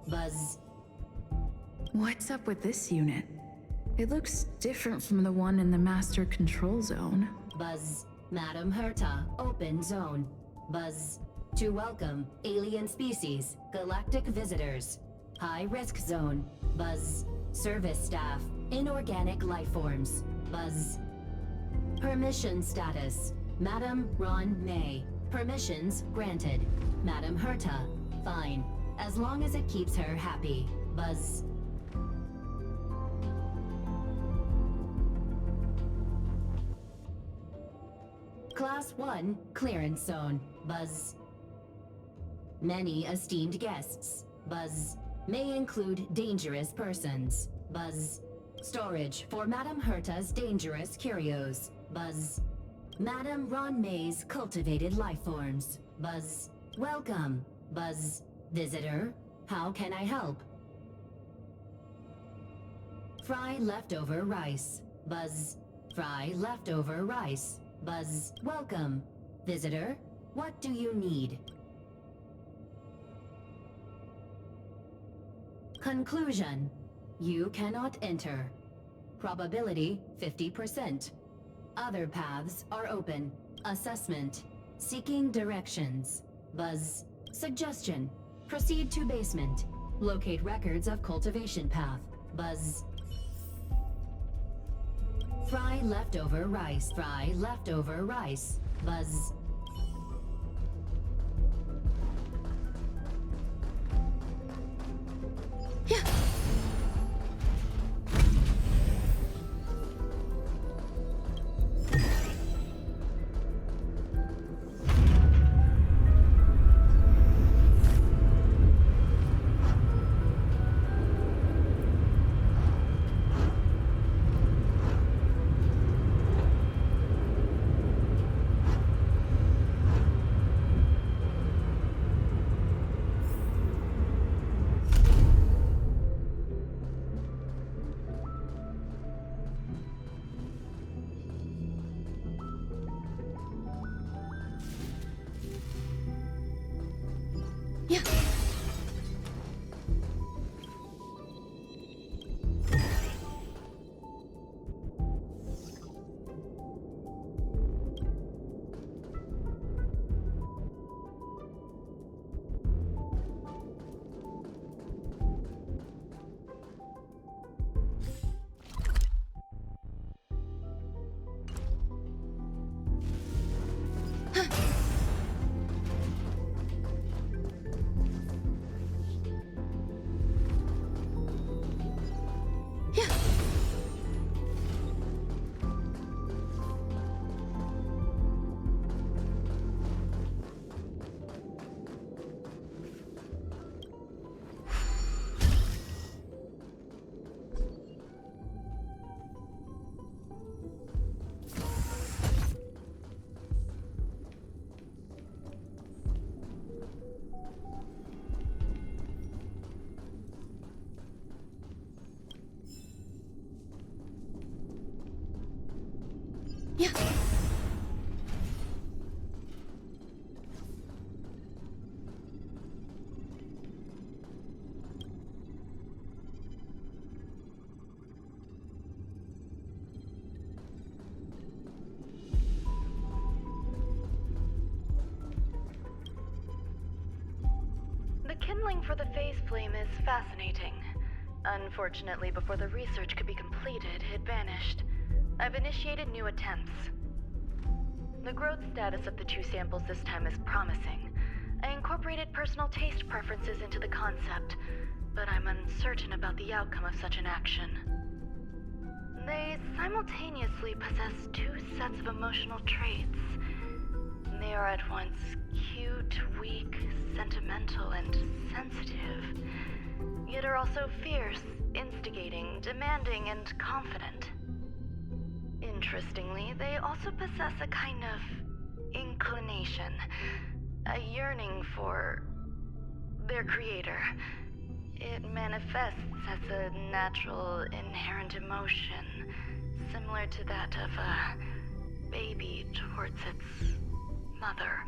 Buzz. What's up with this unit? It looks different from the one in the master control zone. Buzz. Madam Herta, open zone. Buzz. To welcome alien species, galactic visitors. High risk zone. Buzz. Service staff, inorganic lifeforms. Buzz. Permission status. Madam Ron May. Permissions granted. Madam Herta. Fine. As long as it keeps her happy. Buzz. Class 1, clearance zone. Buzz. Many esteemed guests. Buzz. May include dangerous persons. Buzz. Storage for Madam Herta's dangerous curios. Buzz. Madam Ron May's cultivated lifeforms. Buzz. Welcome. Buzz. Visitor, how can I help? Fry leftover rice. Buzz. Fry leftover rice. Buzz. Welcome. Visitor, what do you need? Conclusion. You cannot enter. Probability 50%. Other paths are open. Assessment. Seeking directions. Buzz. Suggestion. Proceed to basement. Locate records of cultivation path. Buzz. Fry leftover rice. Fry leftover rice. Buzz. Yeah. Yeah. The kindling for the phase flame is fascinating. Unfortunately, before the research could be completed, it vanished. I've initiated new attempts. The growth status of the two samples this time is promising. I incorporated personal taste preferences into the concept, but I'm uncertain about the outcome of such an action. They simultaneously possess two sets of emotional traits. They are at once cute, weak, sentimental, and sensitive, yet are also fierce, instigating, demanding, and confident. Interestingly, they also possess a kind of inclination, a yearning for their creator. It manifests as a natural, inherent emotion, similar to that of a baby towards its mother.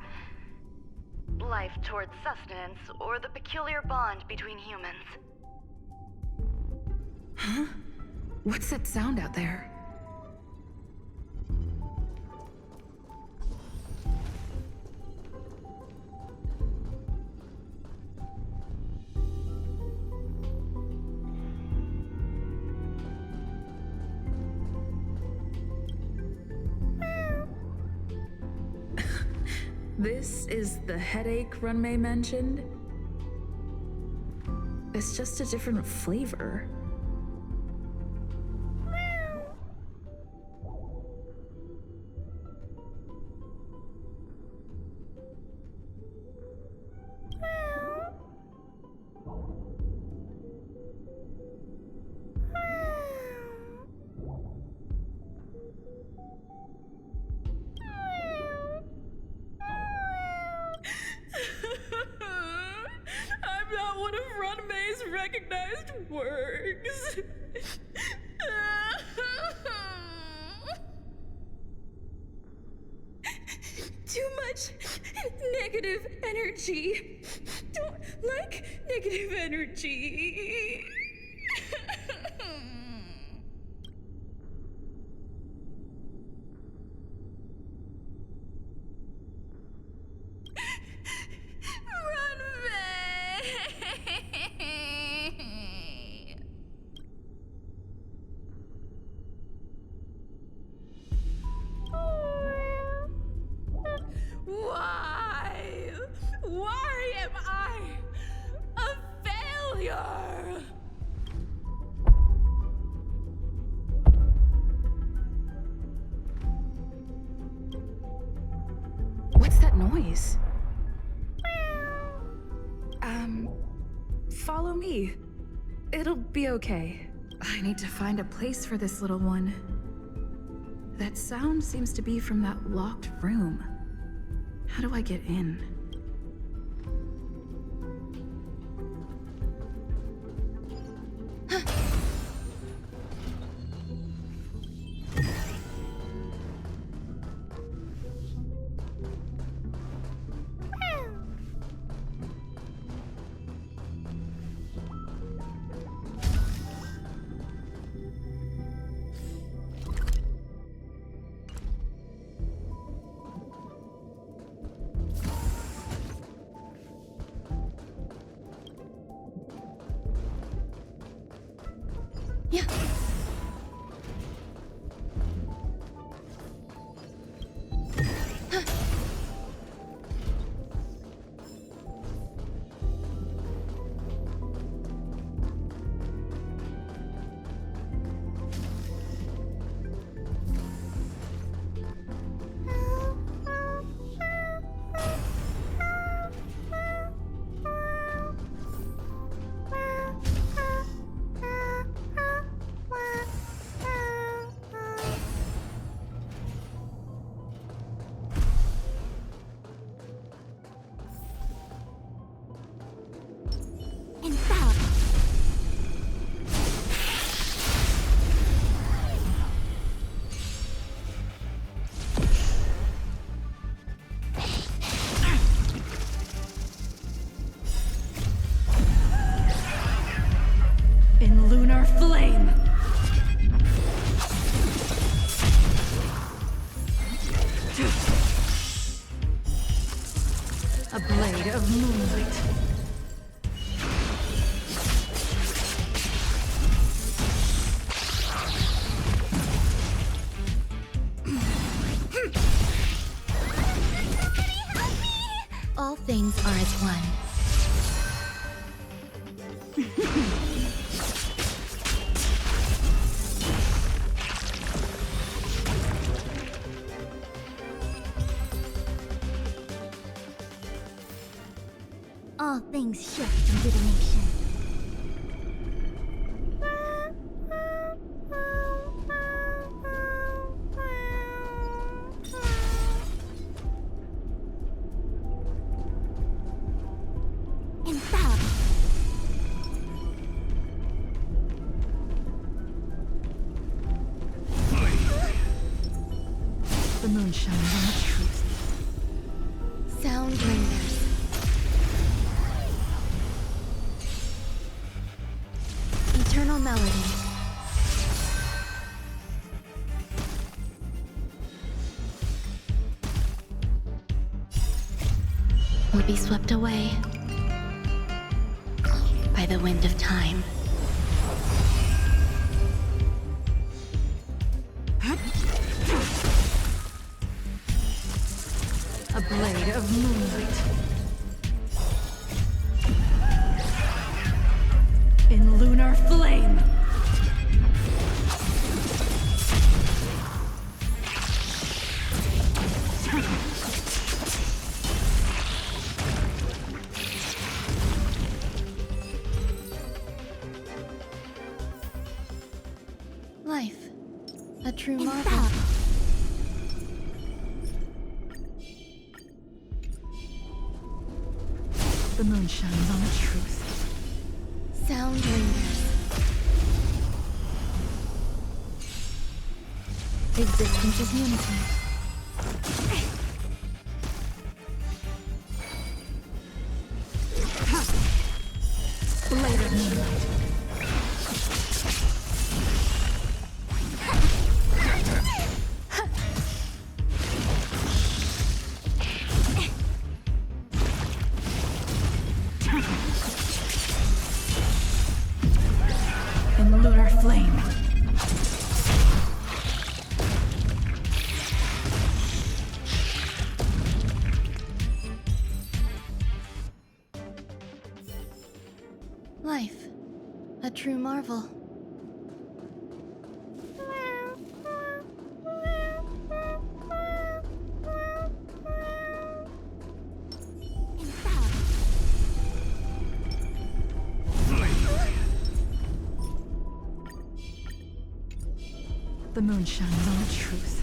life towards sustenance or the peculiar bond between humans. Huh? What's that sound out there? This is the headache Runmei mentioned? It's just a different flavor. I'm not one of Runmei's recognized works. Too much negative energy. Don't like negative energy. Why? Why am I a failure? What's that noise? Follow me. It'll be okay. I need to find a place for this little one. That sound seems to be from that locked room. How do I get in? Yeah. In lunar flame! A blade of moonlight. All things are as one. All things shift in divination. Infallible. The moon shines on the truth. Sound lingers. reality. Will be swept away by the wind of time. A blade of moonlight. In lunar flame. Life, a true marvel. The moon shines on the truth. Sound lingers. Existence is unity. Blade of moonlight. In lunar flame. Life, a true marvel. The moon shines on the truth.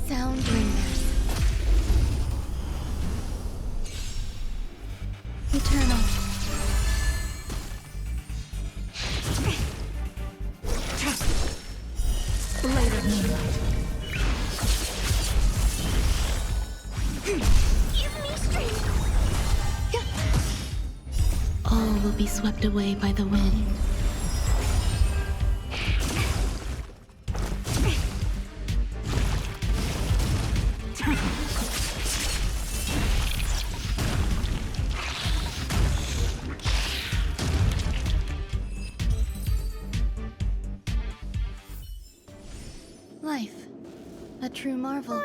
Sound lingers. Eternal. Blade of moonlight. Give me strength. All will be swept away by the wind. Life, a true marvel.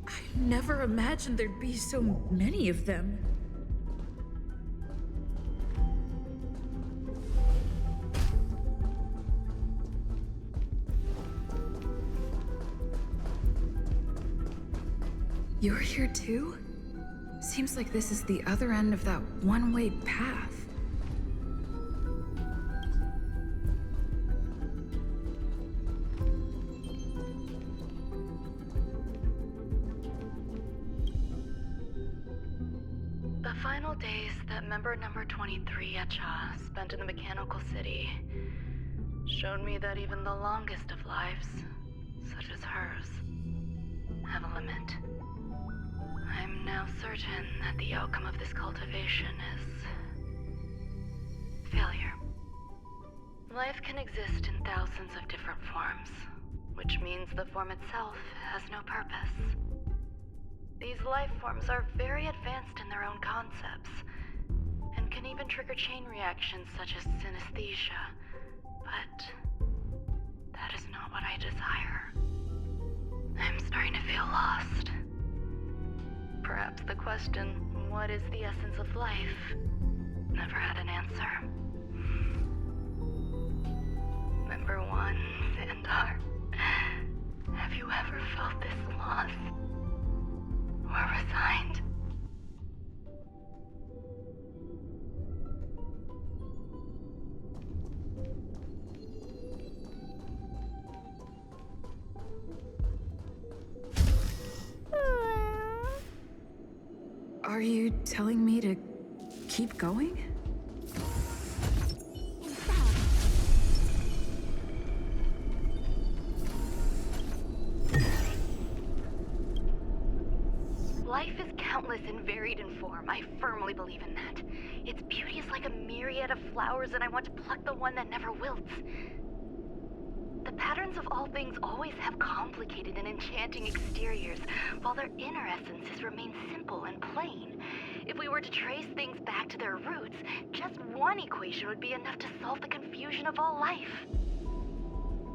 I never imagined there'd be so many of them. You're here too? Seems like this is the other end of that one-way path. The final days that member number 23 Echa spent in the mechanical city showed me that even the longest of lives, such as hers, have a limit. I'm now certain that the outcome of this cultivation is failure. Life can exist in thousands of different forms, which means the form itself has no purpose. These life forms are very advanced in their own concepts, and can even trigger chain reactions such as synesthesia, but that is not what I desire. I'm starting to feel lost. Perhaps the question, what is the essence of life, never had an answer. Member 1, Sandar, have you ever felt this lost? Or resigned? Are you telling me to keep going? endless and varied in form. I firmly believe in that. Its beauty is like a myriad of flowers, and I want to pluck the one that never wilts. The patterns of all things always have complicated and enchanting exteriors, while their inner essences remain simple and plain. If we were to trace things back to their roots, just one equation would be enough to solve the confusion of all life.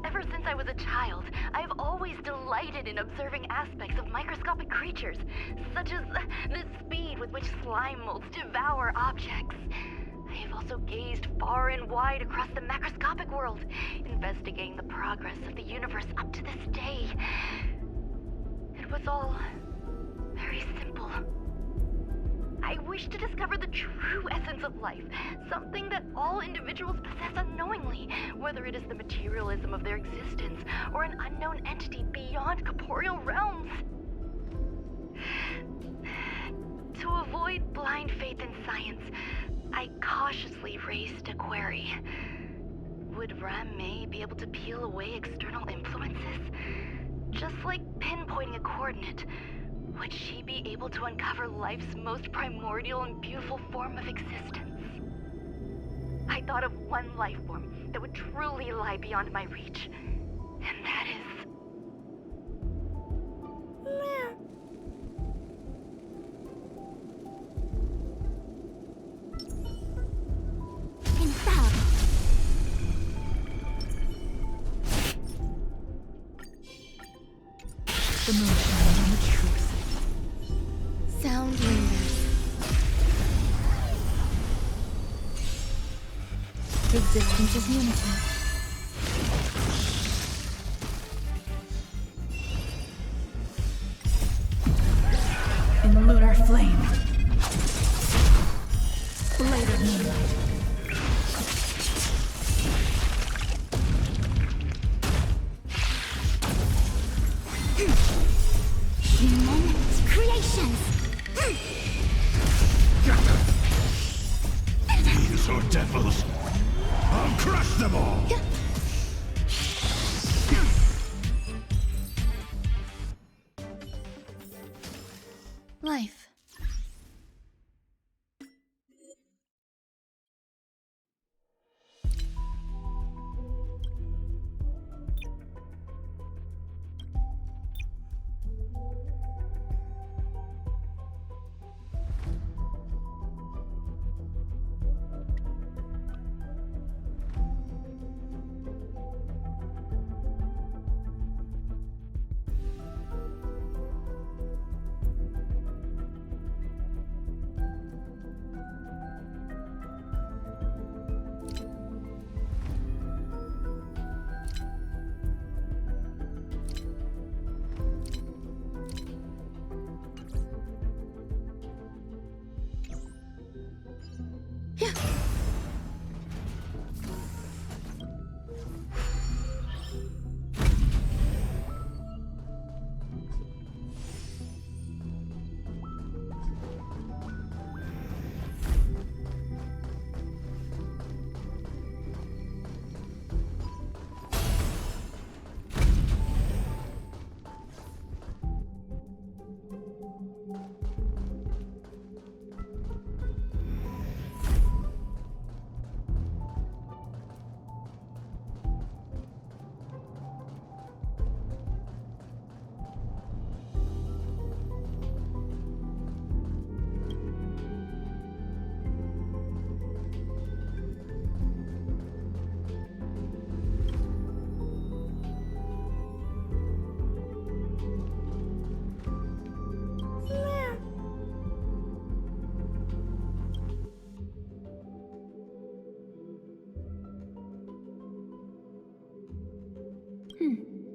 Ever since I was a child, I have always delighted in observing aspects of microscopic creatures, such as the speed with which slime molds devour objects. I have also gazed far and wide across the macroscopic world, investigating the progress of the universe up to this day. It was all very simple. I wish to discover the true essence of life, something that all individuals possess unknowingly, whether it is the materialism of their existence or an unknown entity beyond corporeal realms. To avoid blind faith in science, I cautiously raised a query. Would Ram-Mei be able to peel away external influences? Just like pinpointing a coordinate, would she be able to uncover life's most primordial and beautiful form of existence? I thought of one life form that would truly lie beyond my reach, and that is... Pensado. The moonshine and the truth. Sound lingers. Existence is unity. In the lunar flame. Blade of moonlight. Human creations. These are devils. I'll crush them all. Life.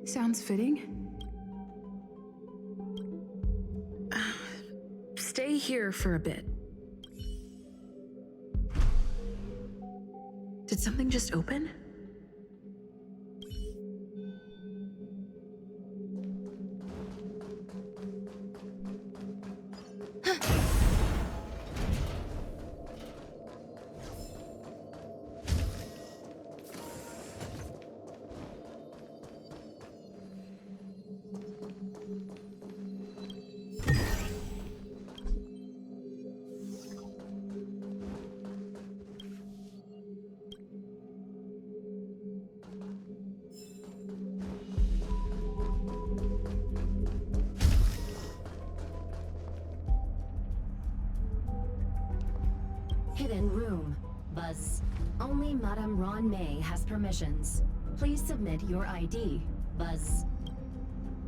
Sounds fitting. Stay here for a bit. Did something just open? Hidden room. Buzz. Only Madame Ron May has permissions. Please submit your ID. Buzz.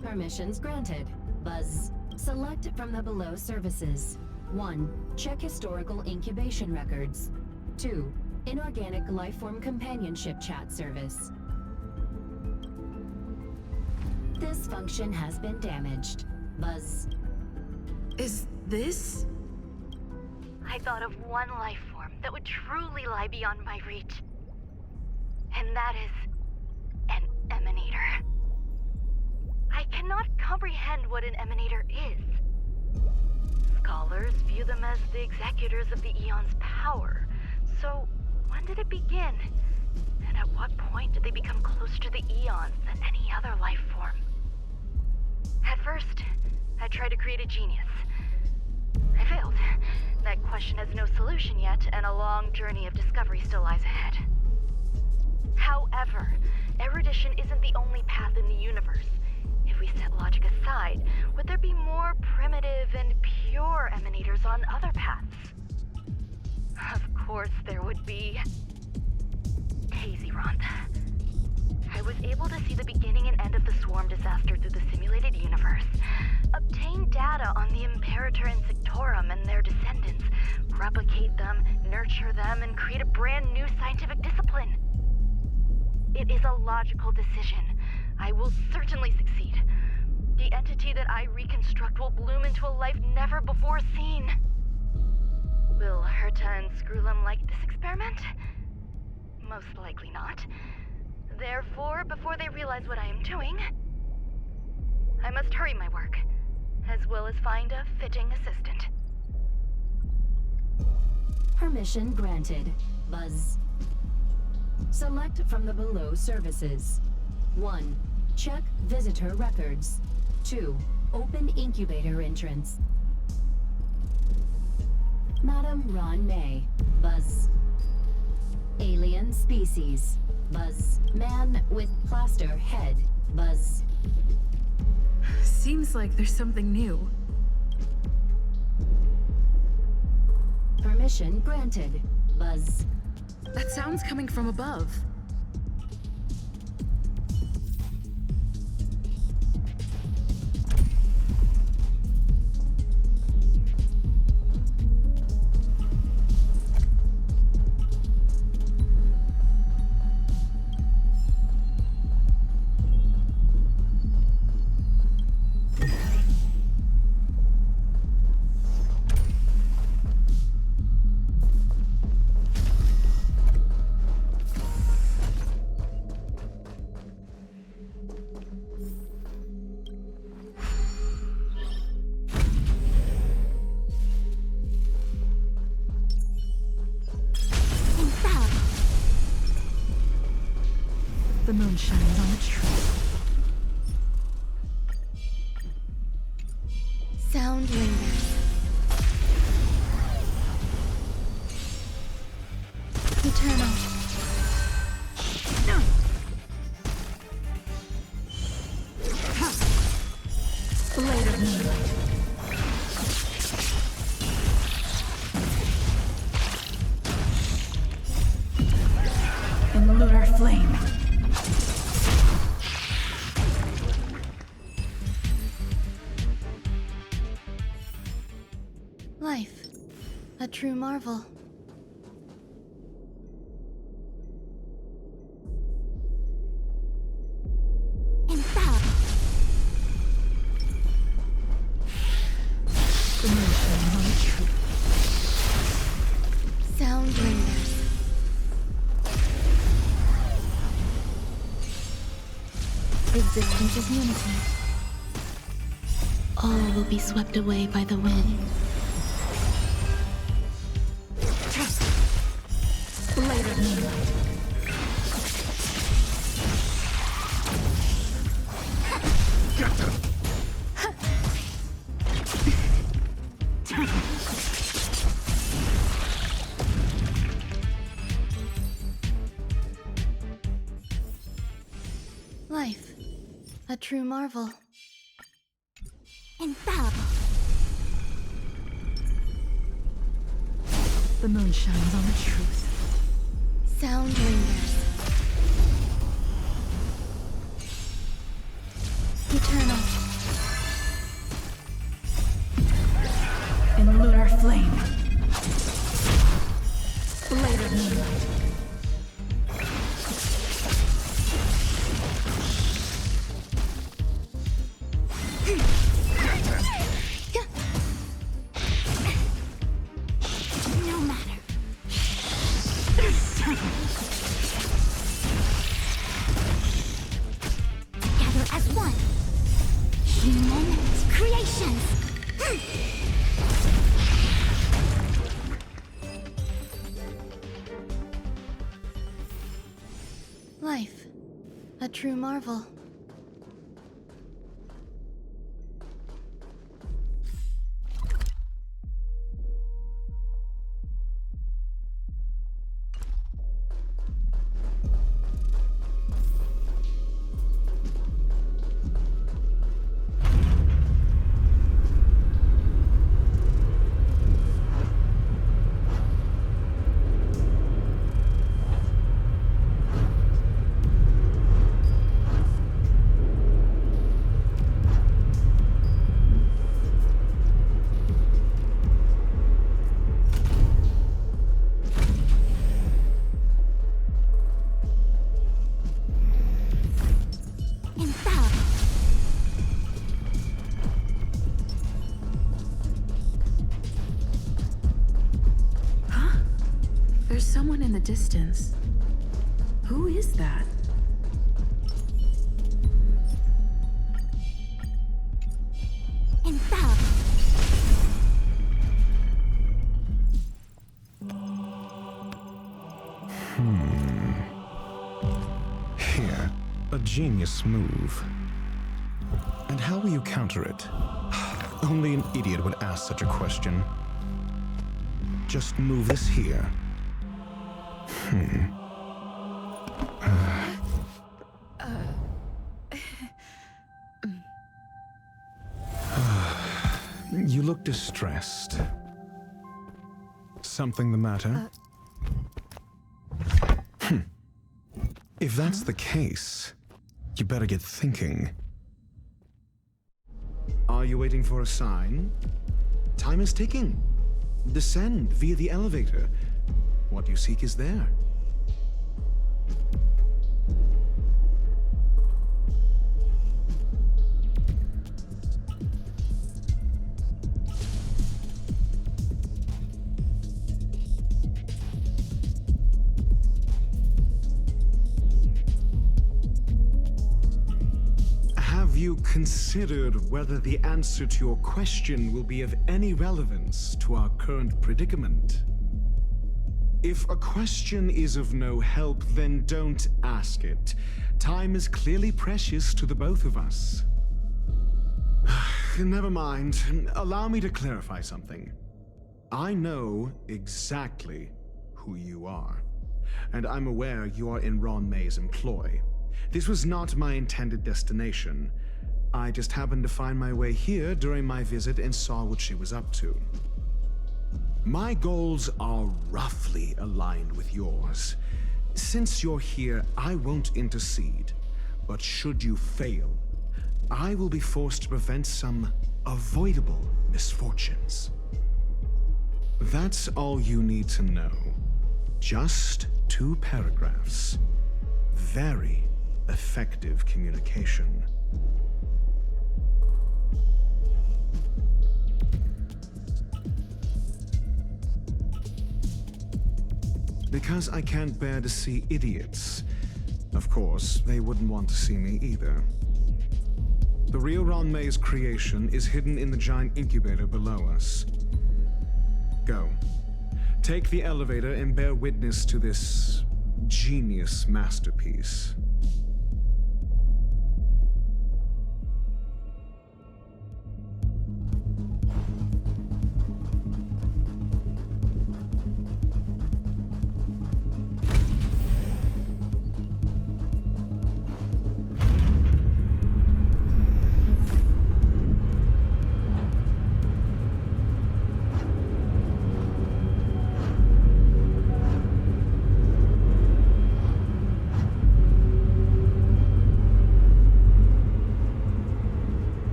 Permissions granted. Buzz. Select from the below services. 1. Check historical incubation records. 2. Inorganic lifeform companionship chat service. This function has been damaged. Buzz. Is this? I thought of one life form that would truly lie beyond my reach. And that is an emanator. I cannot comprehend what an emanator is. Scholars view them as the executors of the Eon's power. So, when did it begin? And at what point did they become closer to the Eons than any other life form? At first, I tried to create a genius. I failed. That question has no solution yet, and a long journey of discovery still lies ahead. However, erudition isn't the only path in the universe. If we set logic aside, would there be more primitive and pure emanators on other paths? Of course there would be. Daisy Ronda. I was able to see the beginning and end of the swarm disaster through the simulated universe, obtain data on the Imperator and Sectorum and their descendants, replicate them, nurture them, and create a brand new scientific discipline. It is a logical decision. I will certainly succeed. The entity that I reconstruct will bloom into a life never before seen. Will Herta and Screwlum like this experiment? Most likely not. Therefore, before they realize what I am doing, I must hurry my work, as well as find a fitting assistant. Permission granted. Buzz. Select from the below services. 1. Check visitor records. 2. Open incubator entrance. Madame Ron May. Buzz. Alien species. Buzz. Man with plaster head. Buzz. Seems like there's something new. Permission granted. Buzz. That sound's coming from above. The moon shines on the tree. Sound lingers. Eternal. Blade of moonlight. In the lunar flame. Life. A true marvel. Infallible. The moon shines on the tree. Sound lingers. Existence is unity. All will be swept away by the wind. Blade of moonlight. Get them! Life. A true marvel. Infallible. the moon shines on the truth. Sound lingers. Eternal. In lunar flame. Blade of moonlight. No matter. Together as one. Human creations. Life. A true marvel. There's someone in the distance. Who is that? Infallible. Here, a genius move. And how will you counter it? Only an idiot would ask such a question. Just move this here. You look distressed. Something the matter? If that's the case, you better get thinking. Are you waiting for a sign? Time is ticking. Descend via the elevator. What you seek is there. Have you considered whether the answer to your question will be of any relevance to our current predicament? If a question is of no help, then don't ask it. Time is clearly precious to the both of us. Never mind. Allow me to clarify something. I know exactly who you are, and I'm aware you are in Ron May's employ. This was not my intended destination. I just happened to find my way here during my visit and saw what she was up to. My goals are roughly aligned with yours. Since you're here, I won't intercede. But should you fail, I will be forced to prevent some avoidable misfortunes. That's all you need to know. Just 2 paragraphs. Very effective communication. Because I can't bear to see idiots. Of course, they wouldn't want to see me either. The real Ron May's creation is hidden in the giant incubator below us. Go. Take the elevator and bear witness to this genius masterpiece.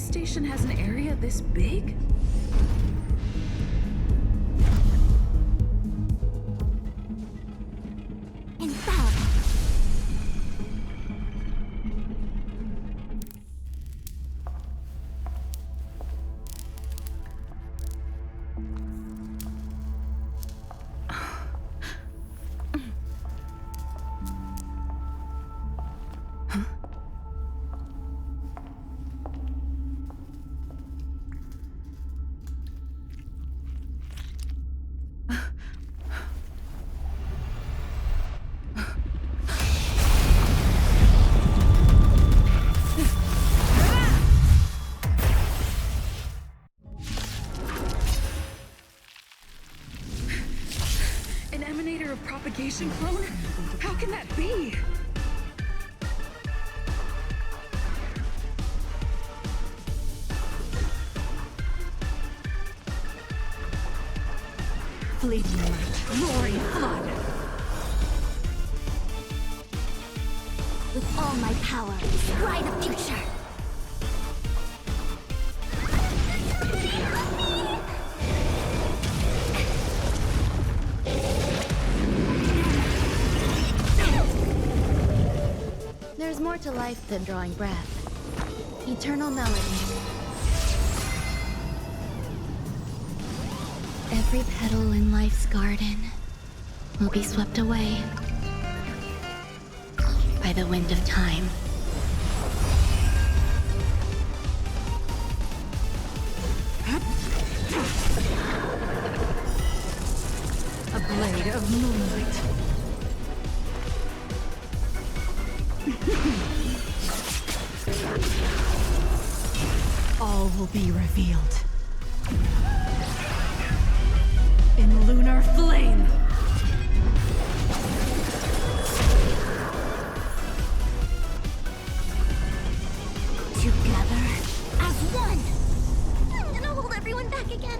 station has an area this big? Infallible. An emanator of propagation clone? How can that be? Fleeting light, roaring flood. With all my power, scry the future. There's more to life than drawing breath. Eternal melody. Every petal in life's garden will be swept away by the wind of time. A blade of moonlight. All will be revealed. In lunar flame! Together as one. I'm gonna hold everyone back again.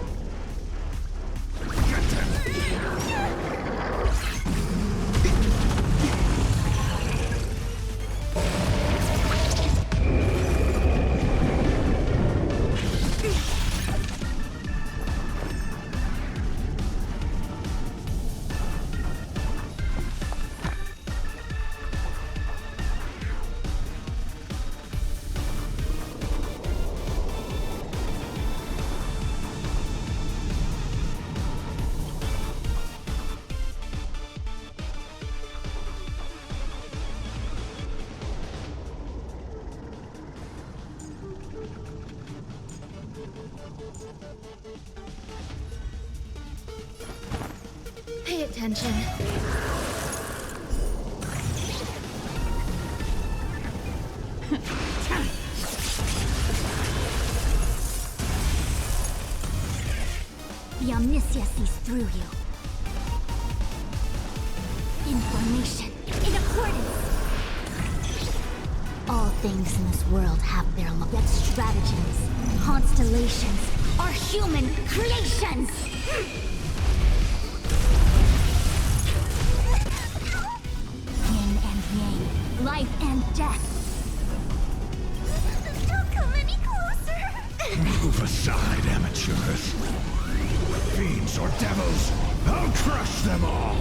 Pay attention. The Omniscia sees through you. Information in accordance. All things in this world have their yet stratagems, constellations, are human creations. Yin and yang, life and death. Don't come any closer. Move aside, amateurs. Fiends or devils, I'll crush them all!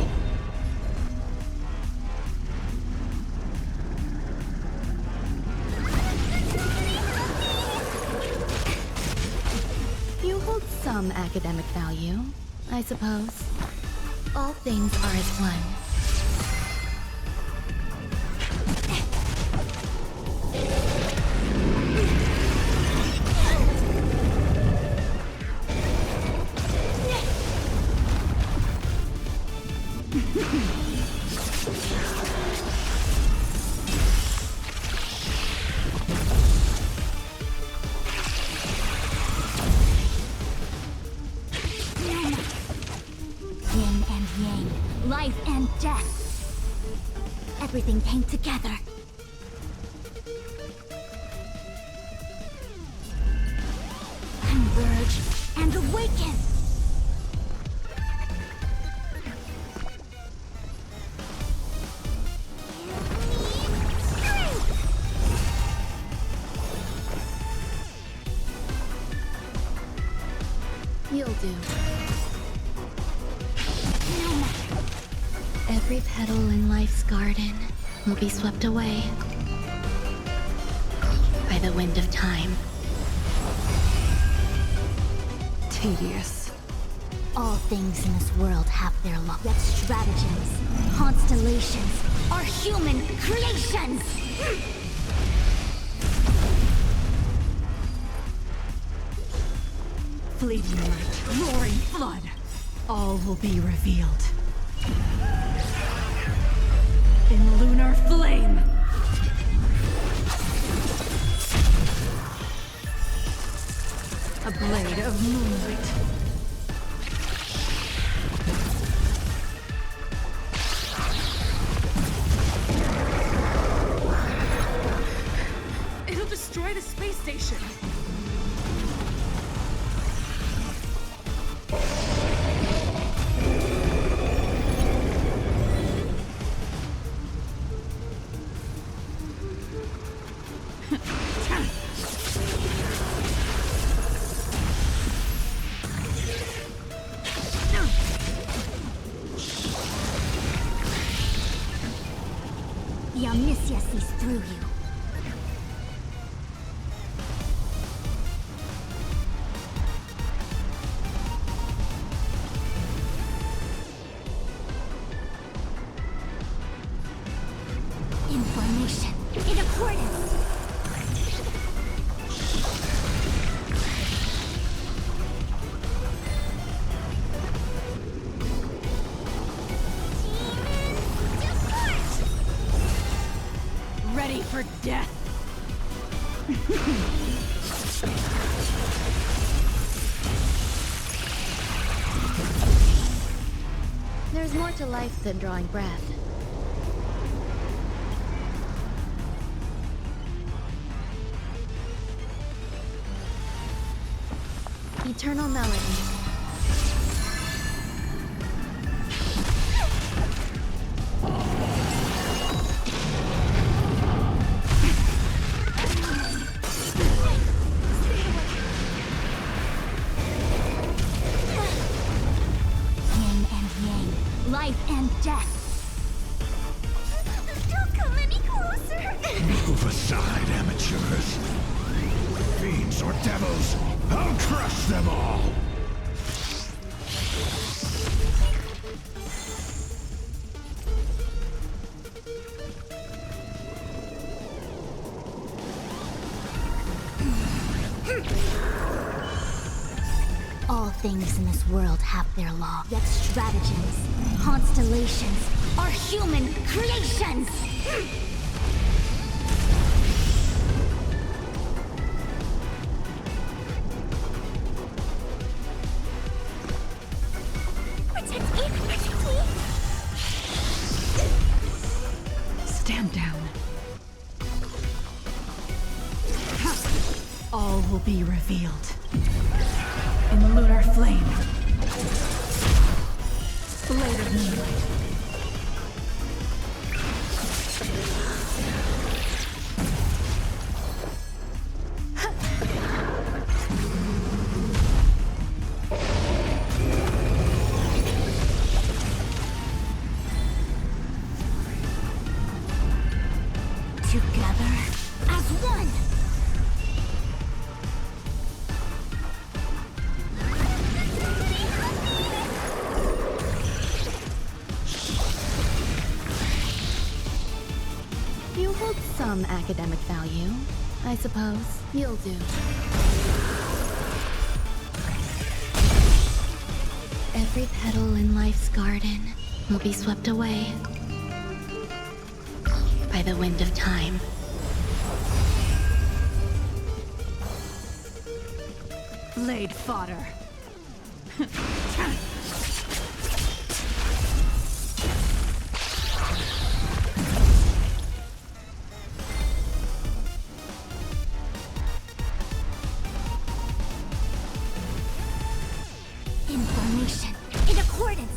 You hold some academic value, I suppose. All things are as one. Yin and yang, life and death. Everything came together. Converge and awaken. do. No matter. Every petal in life's garden will be swept away by the wind of time. Tedious. All things in this world have their law. Yet stratagems, constellations, are human creations! Fleeting light, roaring flood. All will be revealed. In lunar flame! A blade of moonlight. It'll destroy the space station. The omniscia sees through you. Information in accordance. Ready for death. There's more to life than drawing breath. Eternal melody. Yin and yang, life and death. Don't come any closer. Move aside, amateurs. Fiends or devils, I'll crush them all! All things in this world have their law. Yet stratagems, constellations, are human creations! Protect me! Protect me! Stand down. All will be revealed. In lunar flame. Blade of moonlight. Together as one! You hold some academic value, I suppose. You'll do. Every petal in life's garden will be swept away by the wind of time. Blade fodder. Information in accordance.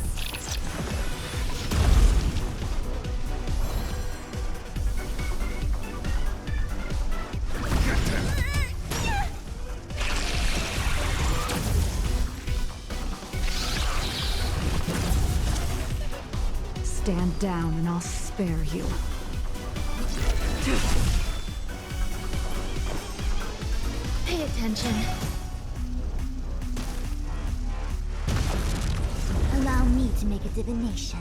down and I'll spare you. Pay attention. Allow me to make a divination.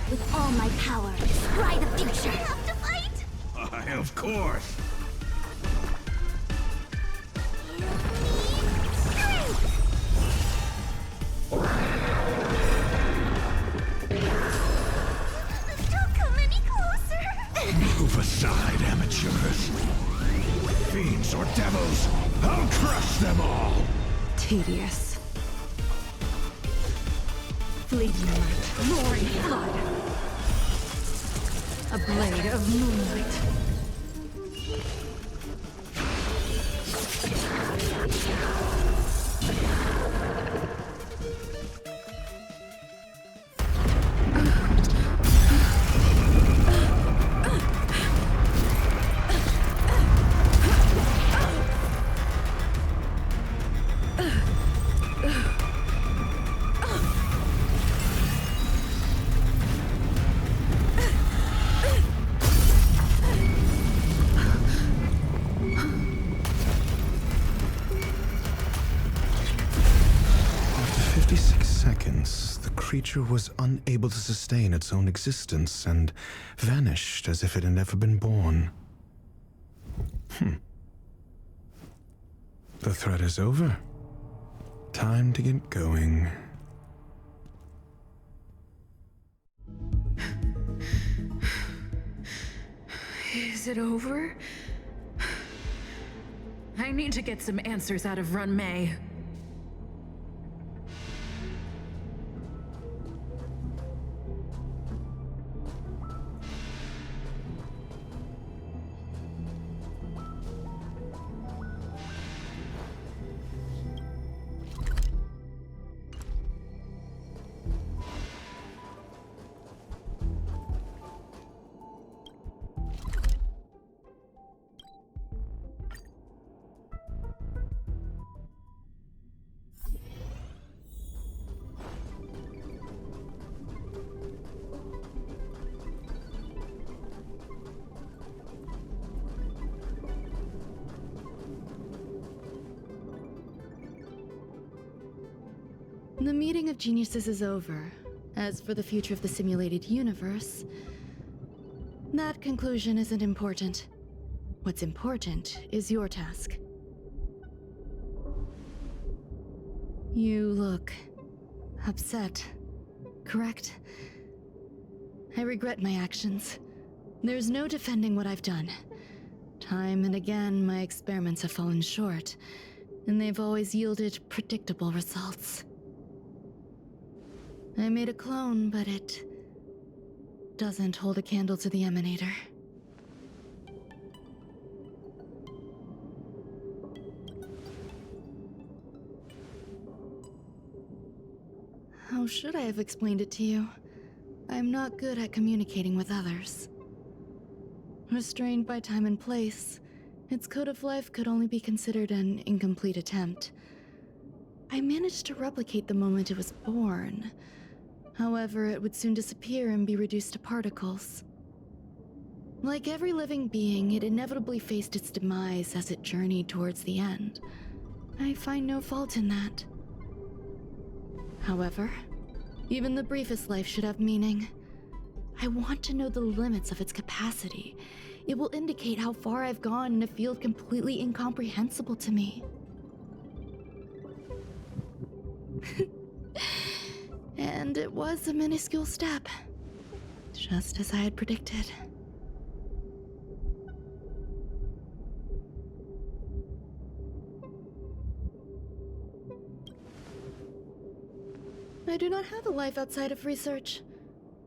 With all my power, scry the future! We have to fight! Why, of course. Don't come any closer! Move aside, amateurs. Fiends or devils, I'll crush them all! Tedious. Fleeting light, roaring flood. A blade of moonlight. The creature was unable to sustain its own existence and vanished as if it had never been born. The threat is over. Time to get going. Is it over? I need to get some answers out of Run May. The meeting of geniuses is over. As for the future of the simulated universe, that conclusion isn't important. What's important is your task. You look upset, correct? I regret my actions. There's no defending what I've done. Time and again, my experiments have fallen short, and they've always yielded predictable results. I made a clone, but it doesn't hold a candle to the Emanator. How should I have explained it to you? I'm not good at communicating with others. Restrained by time and place, its code of life could only be considered an incomplete attempt. I managed to replicate the moment it was born. However, it would soon disappear and be reduced to particles. Like every living being, it inevitably faced its demise as it journeyed towards the end. I find no fault in that. However, even the briefest life should have meaning. I want to know the limits of its capacity. It will indicate how far I've gone in a field completely incomprehensible to me. And it was a minuscule step, just as I had predicted. I do not have a life outside of research.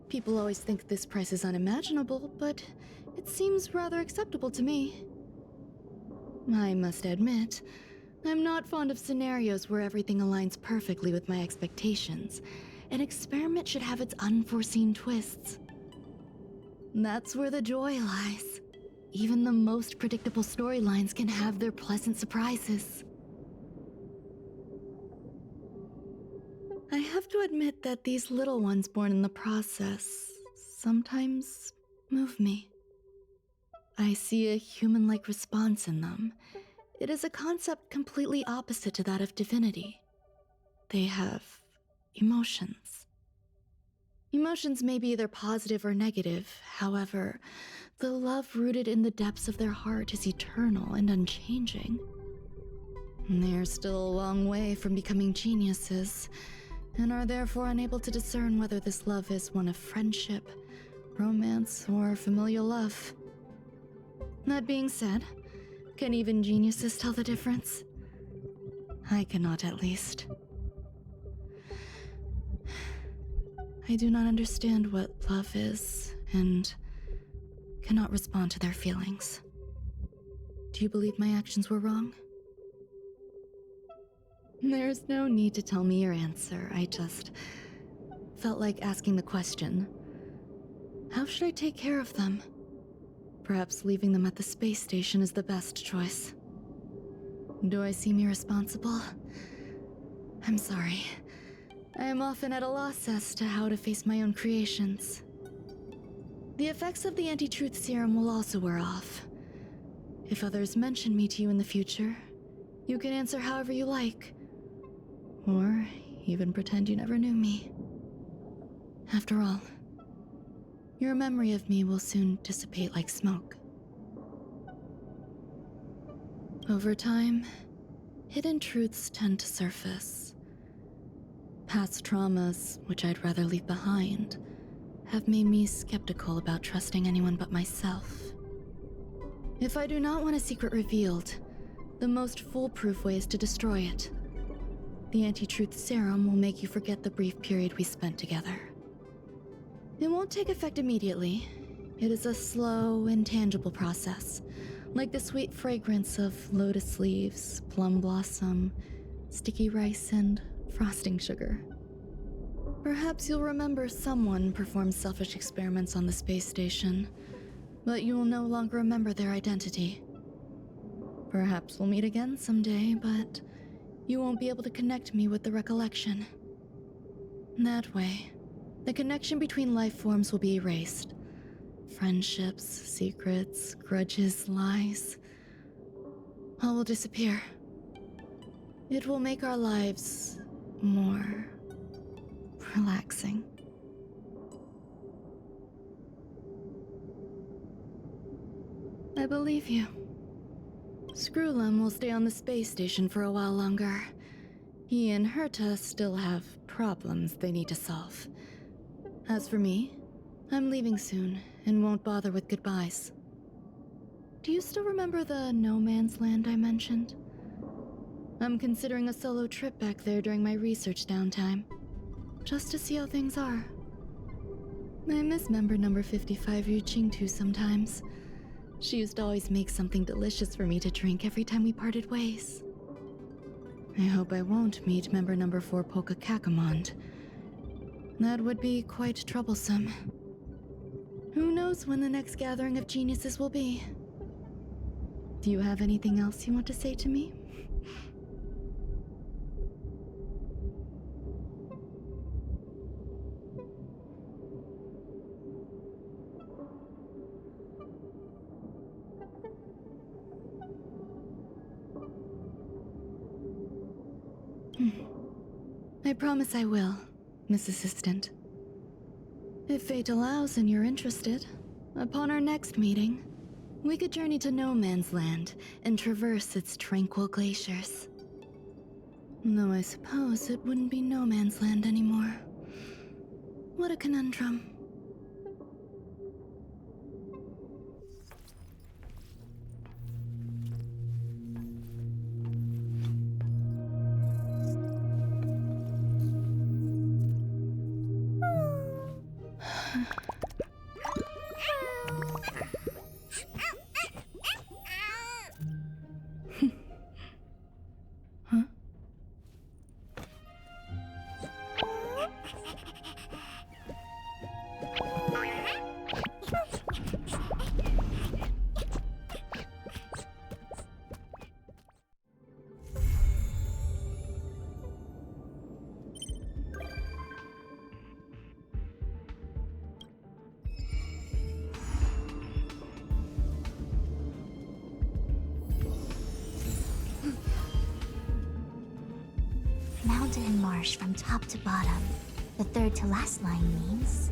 People always think this price is unimaginable, but it seems rather acceptable to me. I must admit, I'm not fond of scenarios where everything aligns perfectly with my expectations. An experiment should have its unforeseen twists. That's where the joy lies. Even the most predictable storylines can have their pleasant surprises. I have to admit that these little ones born in the process sometimes move me. I see a human-like response in them. It is a concept completely opposite to that of divinity. They have emotions. Emotions may be either positive or negative. However, the love rooted in the depths of their heart is eternal and unchanging. They're still a long way from becoming geniuses, and are therefore unable to discern whether this love is one of friendship, romance, or familial love. That being said, can even geniuses tell the difference? I cannot, at least. I do not understand what love is, and cannot respond to their feelings. Do you believe my actions were wrong? There's no need to tell me your answer. I just felt like asking the question. How should I take care of them? Perhaps leaving them at the space station is the best choice. Do I seem irresponsible? I'm sorry. I am often at a loss as to how to face my own creations. The effects of the anti-truth serum will also wear off. If others mention me to you in the future, you can answer however you like. Or even pretend you never knew me. After all, your memory of me will soon dissipate like smoke. Over time, hidden truths tend to surface. Past traumas, which I'd rather leave behind, have made me skeptical about trusting anyone but myself. If I do not want a secret revealed, the most foolproof way is to destroy it. The anti-truth serum will make you forget the brief period we spent together. It won't take effect immediately. It is a slow, intangible process, like the sweet fragrance of lotus leaves, plum blossom, sticky rice, and frosting sugar. Perhaps you'll remember someone performed selfish experiments on the space station, but you will no longer remember their identity. Perhaps we'll meet again someday, but you won't be able to connect me with the recollection. That way, the connection between life forms will be erased. Friendships, secrets, grudges, lies, all will disappear. It will make our lives more relaxing. I believe you. Screwlum will stay on the space station for a while longer. He and Herta still have problems they need to solve. As for me, I'm leaving soon and won't bother with goodbyes. Do you still remember the no man's land I mentioned? I'm considering a solo trip back there during my research downtime, just to see how things are. I miss member number 55 Yu Qingtu sometimes. She used to always make something delicious for me to drink every time we parted ways. I hope I won't meet member number 4 Polka Kakamond. That would be quite troublesome. Who knows when the next gathering of geniuses will be? Do you have anything else you want to say to me? I promise I will, Miss Assistant. If fate allows and you're interested, upon our next meeting, we could journey to No Man's Land and traverse its tranquil glaciers. Though I suppose it wouldn't be No Man's Land anymore. What a conundrum. marsh from top to bottom. The third to last line means...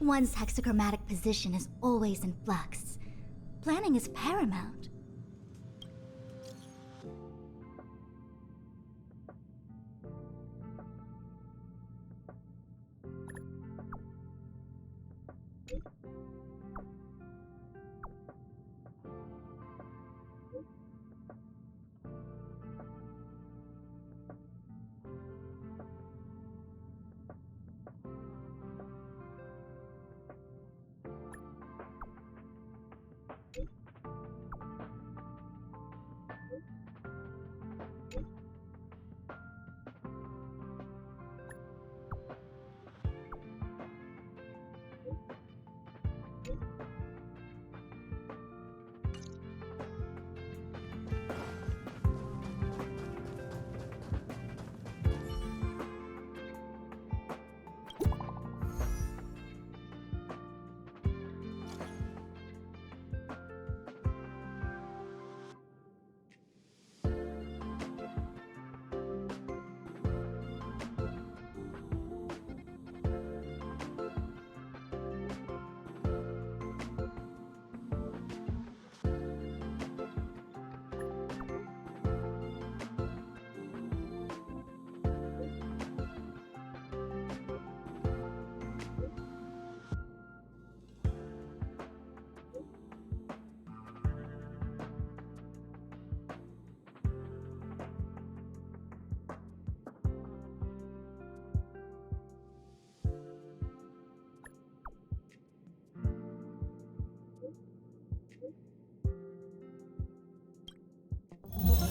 One's hexachromatic position is always in flux. Planning is paramount.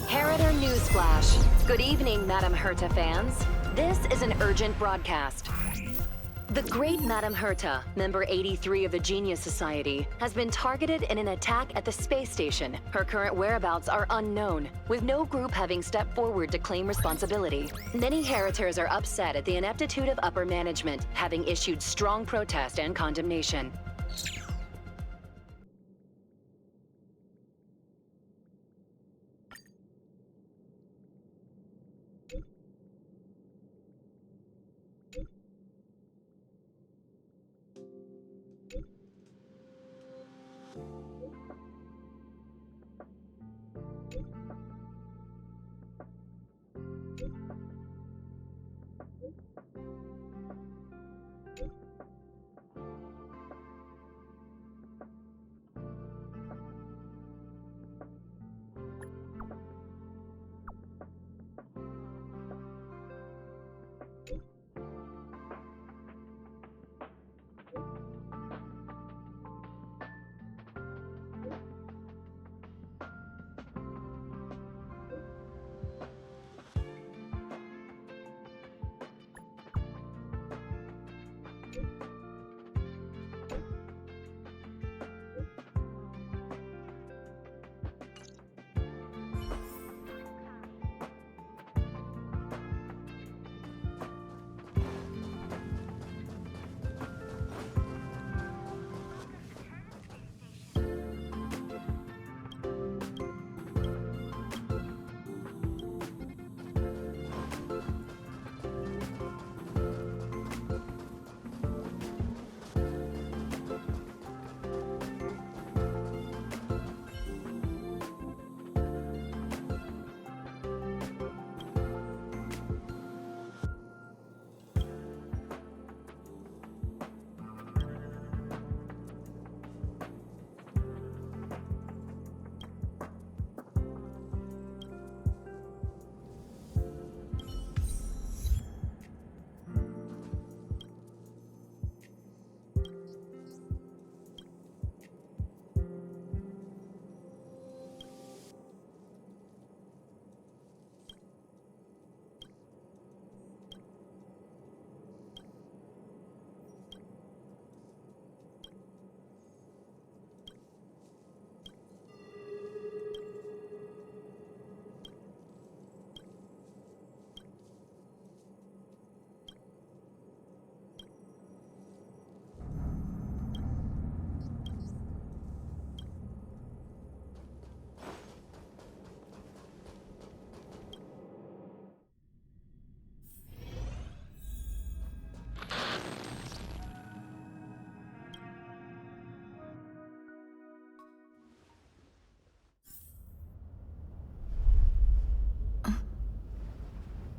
Harrider Newsflash. Good evening, Madame Herta fans. This is an urgent broadcast. The great Madame Herta, member 83 of the Genius Society, has been targeted in an attack at the space station. Her current whereabouts are unknown, with no group having stepped forward to claim responsibility. Many Heritors are upset at the ineptitude of upper management, having issued strong protest and condemnation.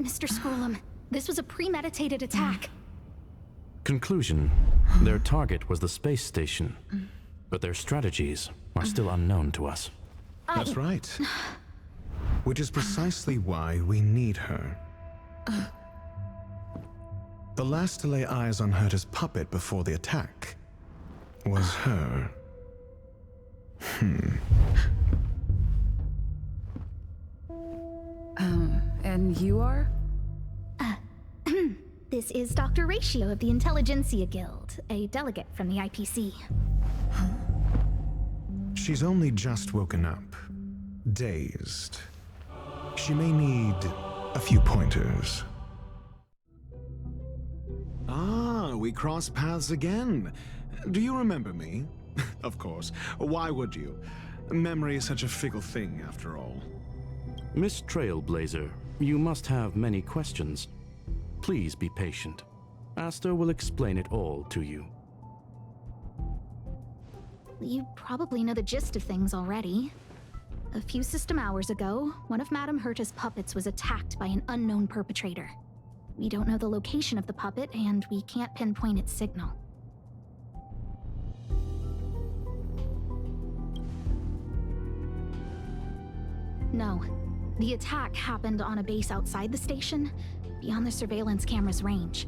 Mr. Scrollum, this was a premeditated attack. Conclusion. Their target was the space station, but their strategies are still unknown to us. That's right. Which is precisely why we need her. The last to lay eyes on Herta's puppet before the attack was her. And you are? This is Dr. Ratio of the Intelligentsia Guild, a delegate from the IPC. She's only just woken up, dazed. She may need a few pointers. Ah, we cross paths again. Do you remember me? Of course. Why would you? Memory is such a fickle thing, after all. Miss Trailblazer, you must have many questions. Please be patient. Aster will explain it all to you. You probably know the gist of things already. A few system hours ago, one of Madame Herta's puppets was attacked by an unknown perpetrator. We don't know the location of the puppet, and we can't pinpoint its signal. No. The attack happened on a base outside the station, beyond the surveillance camera's range.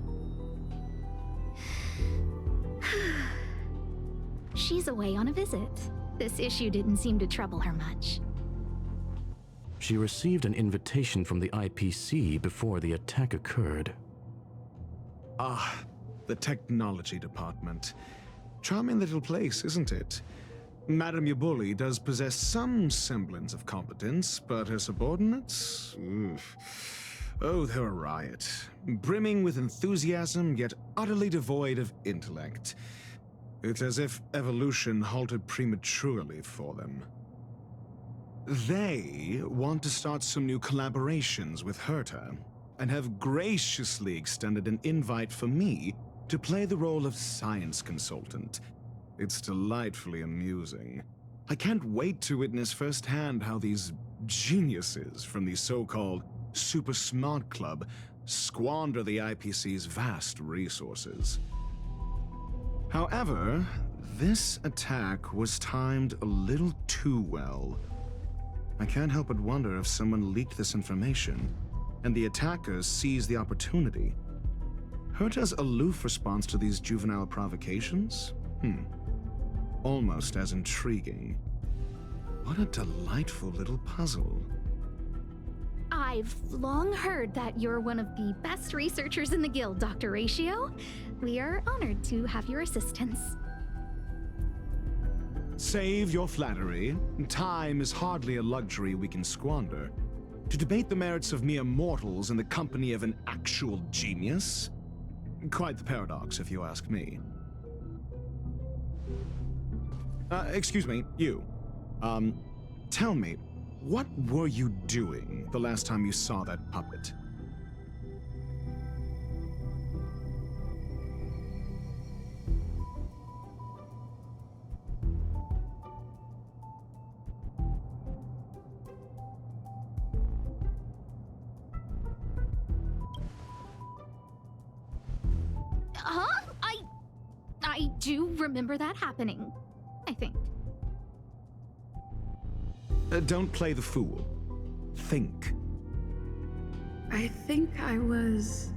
She's away on a visit. This issue didn't seem to trouble her much. She received an invitation from the IPC before the attack occurred. Ah, the technology department. Charming little place, isn't it? Madame Yabuli does possess some semblance of competence, but her subordinates? Oof. Oh, they're a riot. Brimming with enthusiasm, yet utterly devoid of intellect. It's as if evolution halted prematurely for them. They want to start some new collaborations with Herta, and have graciously extended an invite for me to play the role of science consultant. It's delightfully amusing. I can't wait to witness firsthand how these geniuses from the so-called Super Smart Club squander the IPC's vast resources. However, this attack was timed a little too well. I can't help but wonder if someone leaked this information, and the attackers seized the opportunity. Herta's aloof response to these juvenile provocations? Almost as intriguing. What a delightful little puzzle. I've long heard that you're one of the best researchers in the guild, Dr. Ratio. We are honored to have your assistance. Save your flattery. Time is hardly a luxury we can squander. To debate the merits of mere mortals in the company of an actual genius? Quite the paradox, if you ask me. Excuse me, you. Tell me, what were you doing the last time you saw that puppet? I do remember that happening, I think. Don't play the fool. Think. I think I was...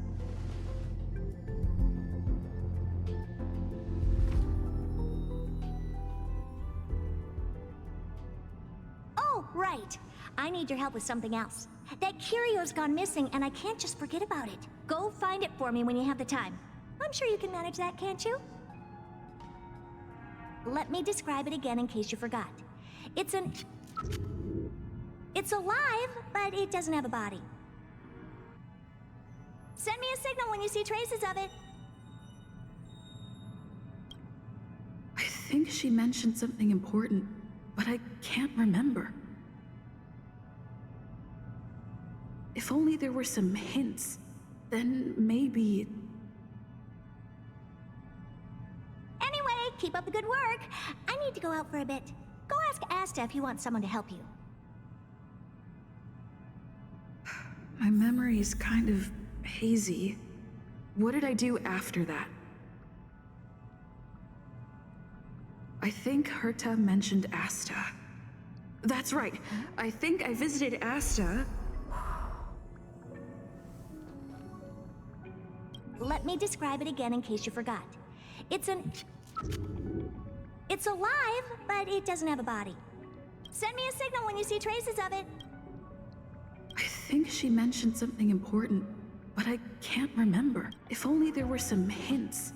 Oh, right. I need your help with something else. That curio's gone missing, and I can't just forget about it. Go find it for me when you have the time. I'm sure you can manage that, can't you? Let me describe it again in case you forgot. It's alive, but it doesn't have a body. Send me a signal when you see traces of it. I think she mentioned something important, but I can't remember. If only there were some hints, then maybe... Anyway, keep up the good work. I need to go out for a bit. Go ask Asta if you want someone to help you. My memory's kind of hazy. What did I do after that? I think Herta mentioned Asta. That's right. I think I visited Asta. Let me describe it again in case you forgot. It's alive, but it doesn't have a body. Send me a signal when you see traces of it. I think she mentioned something important, but I can't remember. If only there were some hints,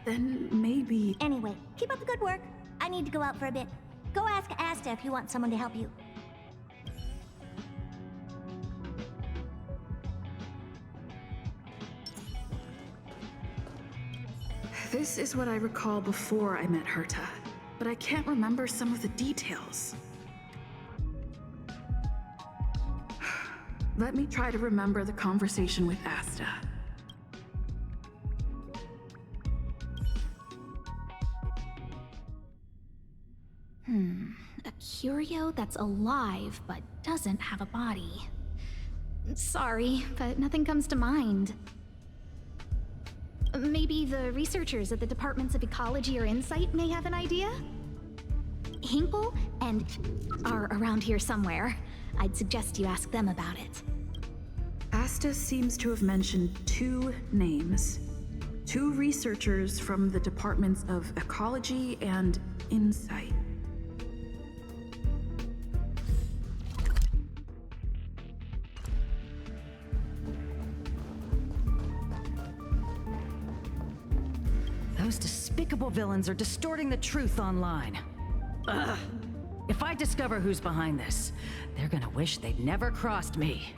then maybe... Anyway, keep up the good work. I need to go out for a bit. Go ask Asta if you want someone to help you. This is what I recall before I met Herta, but I can't remember some of the details. Let me try to remember the conversation with Asta. A curio that's alive but doesn't have a body. Sorry, but nothing comes to mind. Maybe the researchers at the Departments of Ecology or Insight may have an idea? Hinkle and are around here somewhere. I'd suggest you ask them about it. Asta seems to have mentioned 2 names. 2 researchers from the Departments of Ecology and Insight. Those despicable villains are distorting the truth online. Ugh. If I discover who's behind this, they're gonna wish they'd never crossed me.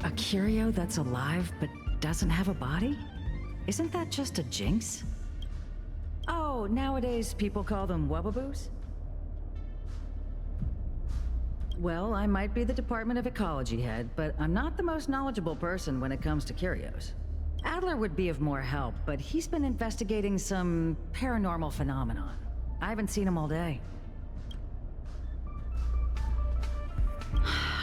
A curio that's alive but doesn't have a body? Isn't that just a jinx? Oh, nowadays people call them wubbaboos? Well, I might be the Department of Ecology head, but I'm not the most knowledgeable person when it comes to curios. Adler would be of more help, but he's been investigating some paranormal phenomenon. I haven't seen him all day.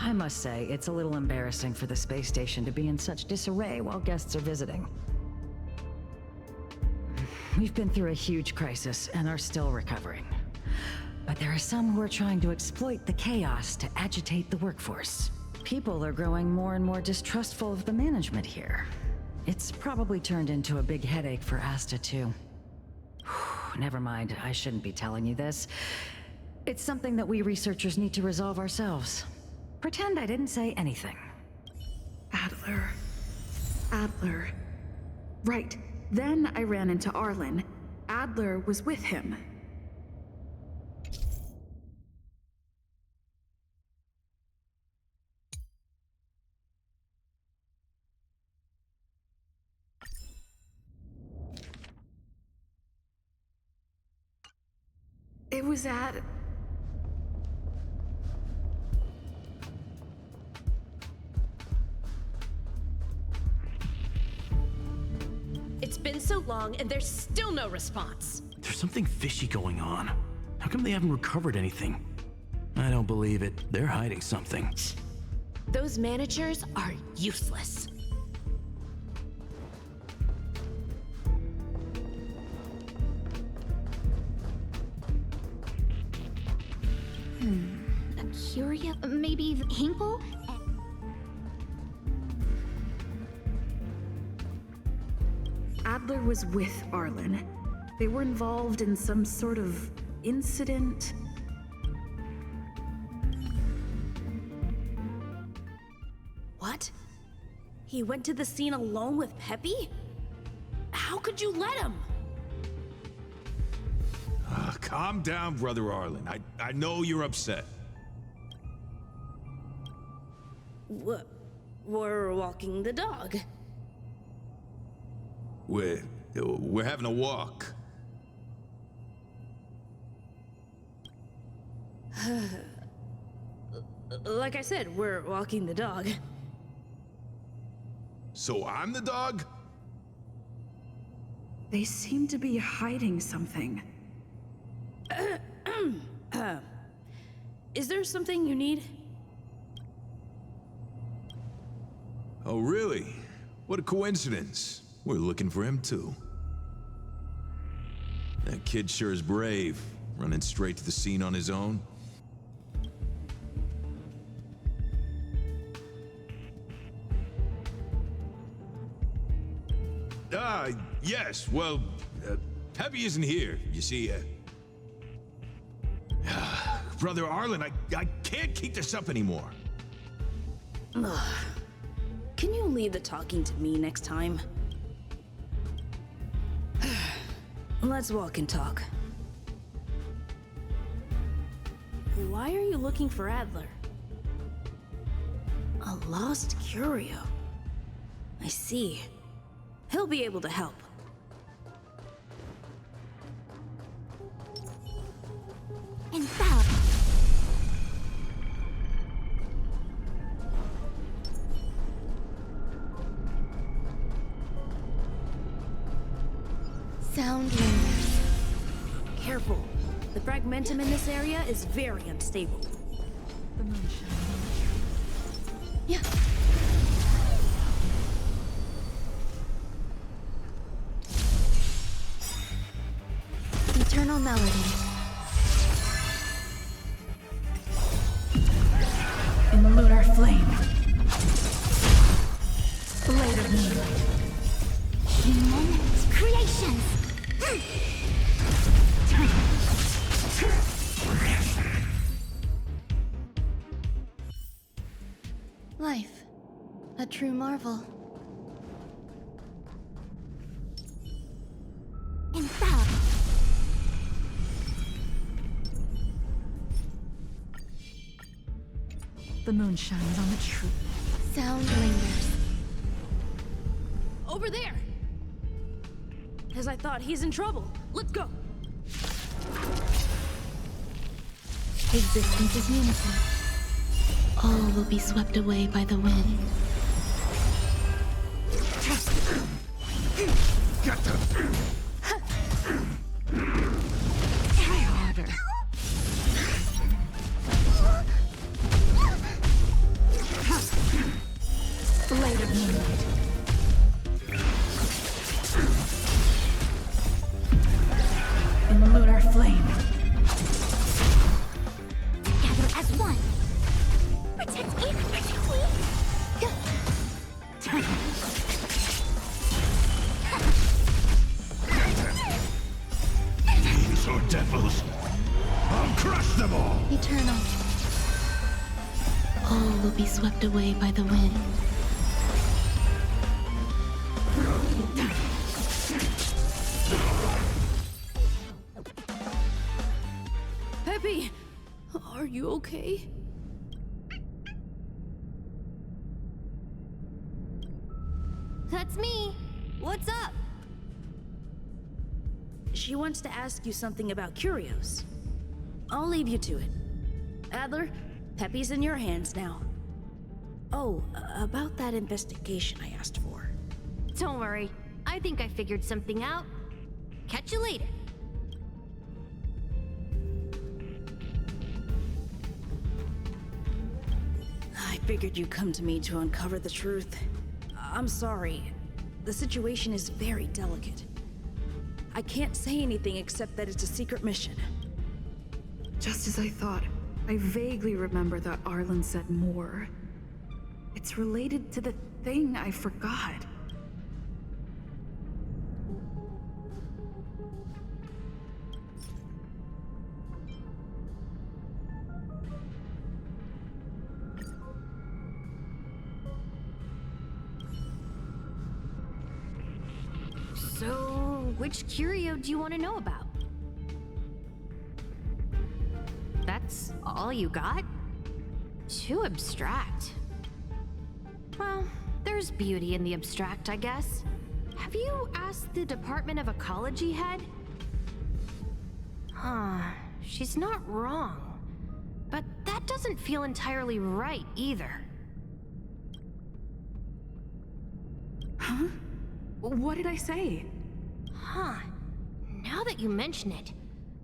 I must say, it's a little embarrassing for the space station to be in such disarray while guests are visiting. We've been through a huge crisis and are still recovering. But there are some who are trying to exploit the chaos to agitate the workforce. People are growing more and more distrustful of the management here. It's probably turned into a big headache for Asta, too. Never mind, I shouldn't be telling you this. It's something that we researchers need to resolve ourselves. Pretend I didn't say anything. Adler. Right. Then I ran into Arlen. Adler was with him. It was at... It's been so long and there's still no response. There's something fishy going on. How come they haven't recovered anything? I don't believe it. They're hiding something. Those managers are useless. A curio? Maybe Hinkle? Adler was with Arlen. They were involved in some sort of incident. What? He went to the scene alone with Peppy? How could you let him? Calm down, Brother Arlen. I know you're upset. We're walking the dog. We're having a walk. Like I said, we're walking the dog. So I'm the dog? They seem to be hiding something. Is there something you need? Oh, really? What a coincidence. We're looking for him, too. That kid sure is brave, running straight to the scene on his own. Yes, well, Peppy isn't here, you see. Brother Arlen, I can't keep this up anymore. Can you leave the talking to me next time? Let's walk and talk. Why are you looking for Adler? A lost curio. I see. He'll be able to help. Infallible. Sound lingers. Careful. The fragmentum in this area is very unstable. The moonshine. Yeah. Eternal melody. In the lunar flame. Blade of moonlight. Demons, creations. Life. A true marvel. Infallible. The moon shines on the truth. Sound lingers. Over there! As I thought, he's in trouble. Let's go! Existence is unity. All will be swept away by the wind. Get them! Try harder. Blade of moonlight. In the lunar flame. Together as one. Protect me, protect me. Fiends or devils, I'll crush them all! Eternal. All will be swept away by the wind. Peppy! Are you okay? That's me. What's up? She wants to ask you something about curios. I'll leave you to it. Adler, Peppy's in your hands now. Oh, about that investigation I asked for. Don't worry. I think I figured something out. Catch you later. I figured you'd come to me to uncover the truth. I'm sorry. The situation is very delicate. I can't say anything except that it's a secret mission. Just as I thought. I vaguely remember that Arlen said more. It's related to the thing I forgot. So, which curio do you want to know about? That's all you got? Too abstract. Well, there's beauty in the abstract, I guess. Have you asked the Department of Ecology head? Huh, she's not wrong. But that doesn't feel entirely right either. Huh? What did I say? Huh. Now that you mention it,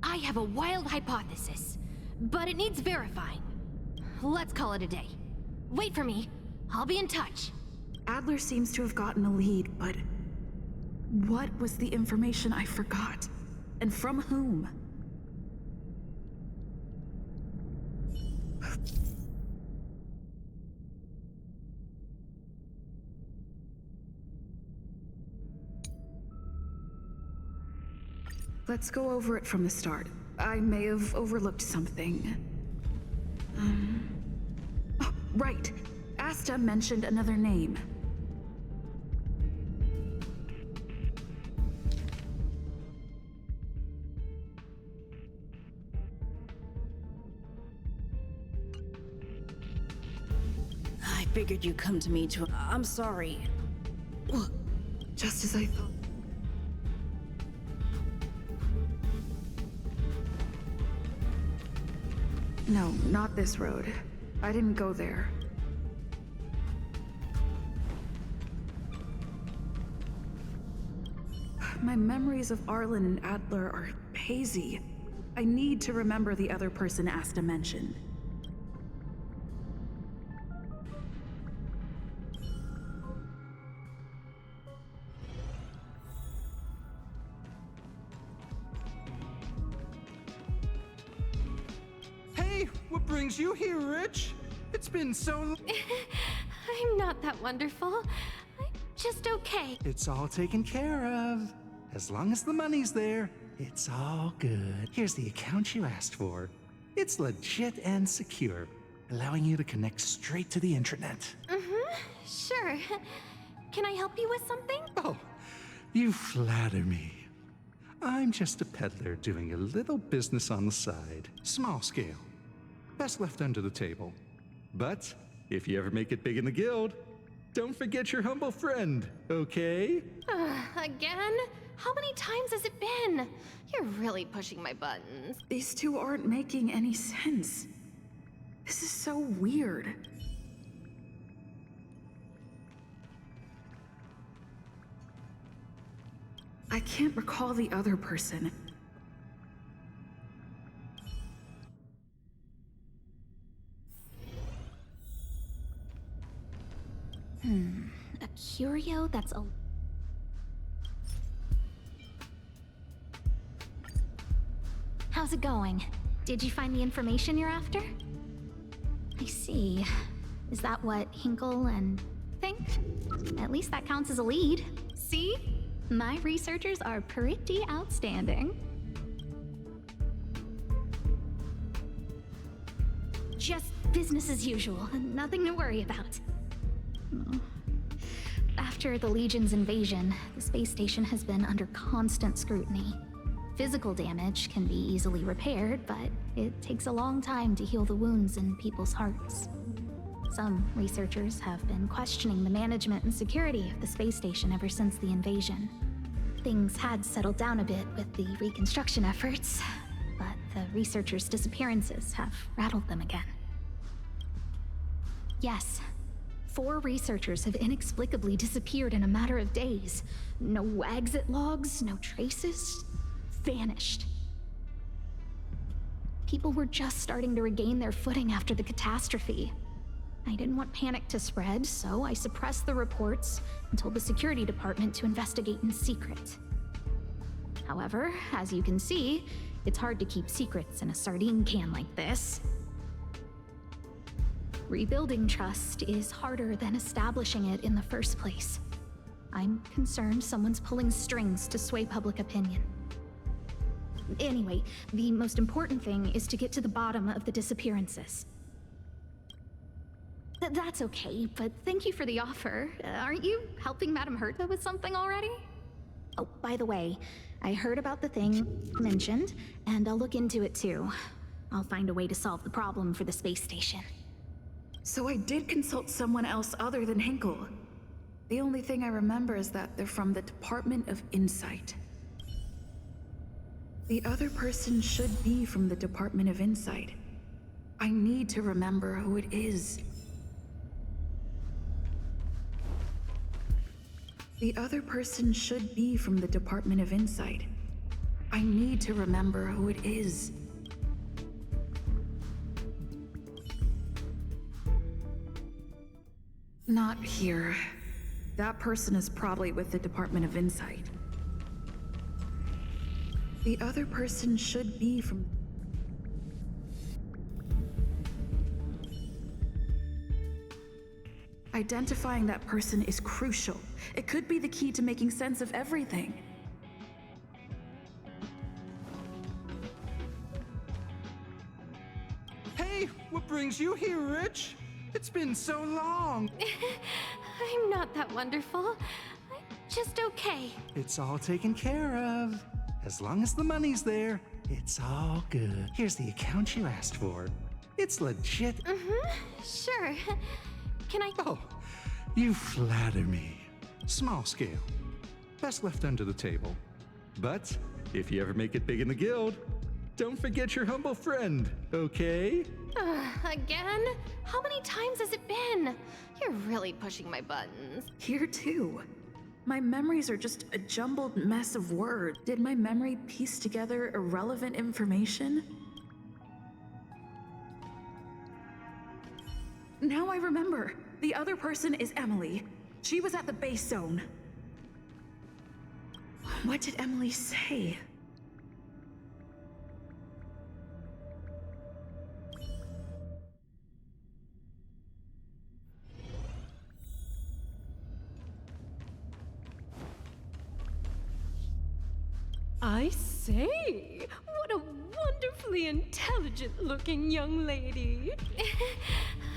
I have a wild hypothesis. But it needs verifying. Let's call it a day. Wait for me. I'll be in touch. Adler seems to have gotten a lead, but what was the information I forgot? And from whom? Let's go over it from the start. I may have overlooked something. Oh, right. Asta mentioned another name. I figured you'd come to me to. I'm sorry. Just as I thought. No, not this road. I didn't go there. My memories of Arlen and Adler are hazy. I need to remember the other person Asta mentioned. Hey, what brings you here, Rich? It's been so... I'm not that wonderful. I'm just okay. It's all taken care of. As long as the money's there, it's all good. Here's the account you asked for. It's legit and secure, allowing you to connect straight to the intranet. Sure. Can I help you with something? Oh, you flatter me. I'm just a peddler doing a little business on the side. Small scale. Best left under the table. But if you ever make it big in the guild, don't forget your humble friend, okay? Again? How many times has it been? You're really pushing my buttons. These two aren't making any sense. This is so weird. I can't recall the other person. A curio that's a... How's it going? Did you find the information you're after? I see. Is that what Hinkle and think? At least that counts as a lead. See? My researchers are pretty outstanding. Just business as usual, nothing to worry about. After the Legion's invasion, the space station has been under constant scrutiny. Physical damage can be easily repaired, but it takes a long time to heal the wounds in people's hearts. Some researchers have been questioning the management and security of the space station ever since the invasion. Things had settled down a bit with the reconstruction efforts, but the researchers' disappearances have rattled them again. Yes, 4 researchers have inexplicably disappeared in a matter of days. No exit logs, no traces. Vanished. People were just starting to regain their footing after the catastrophe. I didn't want panic to spread, so I suppressed the reports and told the security department to investigate in secret. However, as you can see, it's hard to keep secrets in a sardine can like this. Rebuilding trust is harder than establishing it in the first place. I'm concerned someone's pulling strings to sway public opinion. Anyway, the most important thing is to get to the bottom of the disappearances. That's okay, but thank you for the offer. Aren't you helping Madame Herta with something already? Oh, by the way, I heard about the thing mentioned, and I'll look into it too. I'll find a way to solve the problem for the space station. So I did consult someone else other than Hinkle. The only thing I remember is that they're from the Department of Insight. The other person should be from the Department of Insight. I need to remember who it is. The other person should be from the Department of Insight. I need to remember who it is. Not here. That person is probably with the Department of Insight. The other person should be from... Identifying that person is crucial. It could be the key to making sense of everything. Hey, what brings you here, Rich? It's been so long. I'm not that wonderful. I'm just okay. It's all taken care of. As long as the money's there, it's all good. Here's the account you asked for. It's legit. Sure. Can I... Oh, you flatter me. Small scale. Best left under the table. But if you ever make it big in the guild, don't forget your humble friend, okay? Again? How many times has it been? You're really pushing my buttons. Here too. My memories are just a jumbled mess of words. Did my memory piece together irrelevant information? Now I remember. The other person is Emily. She was at the base zone. What did Emily say? I say, what a wonderfully intelligent-looking young lady.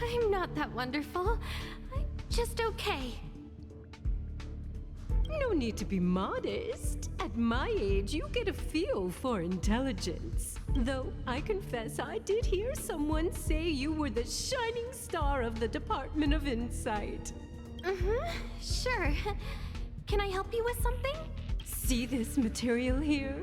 I'm not that wonderful. I'm just okay. No need to be modest. At my age, you get a feel for intelligence. Though I confess I did hear someone say you were the shining star of the Department of Insight. Sure. Can I help you with something? See this material here?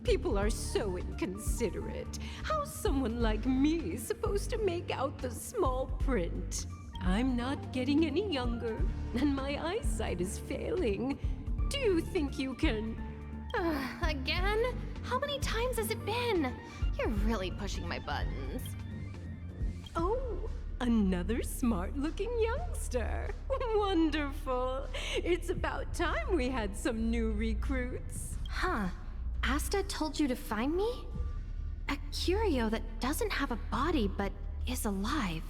People are so inconsiderate. How's someone like me supposed to make out the small print? I'm not getting any younger, and my eyesight is failing. Do you think you can... Again? How many times has it been? You're really pushing my buttons. Oh, another smart-looking youngster. Wonderful. It's about time we had some new recruits. Huh. Asta told you to find me? A curio that doesn't have a body but is alive.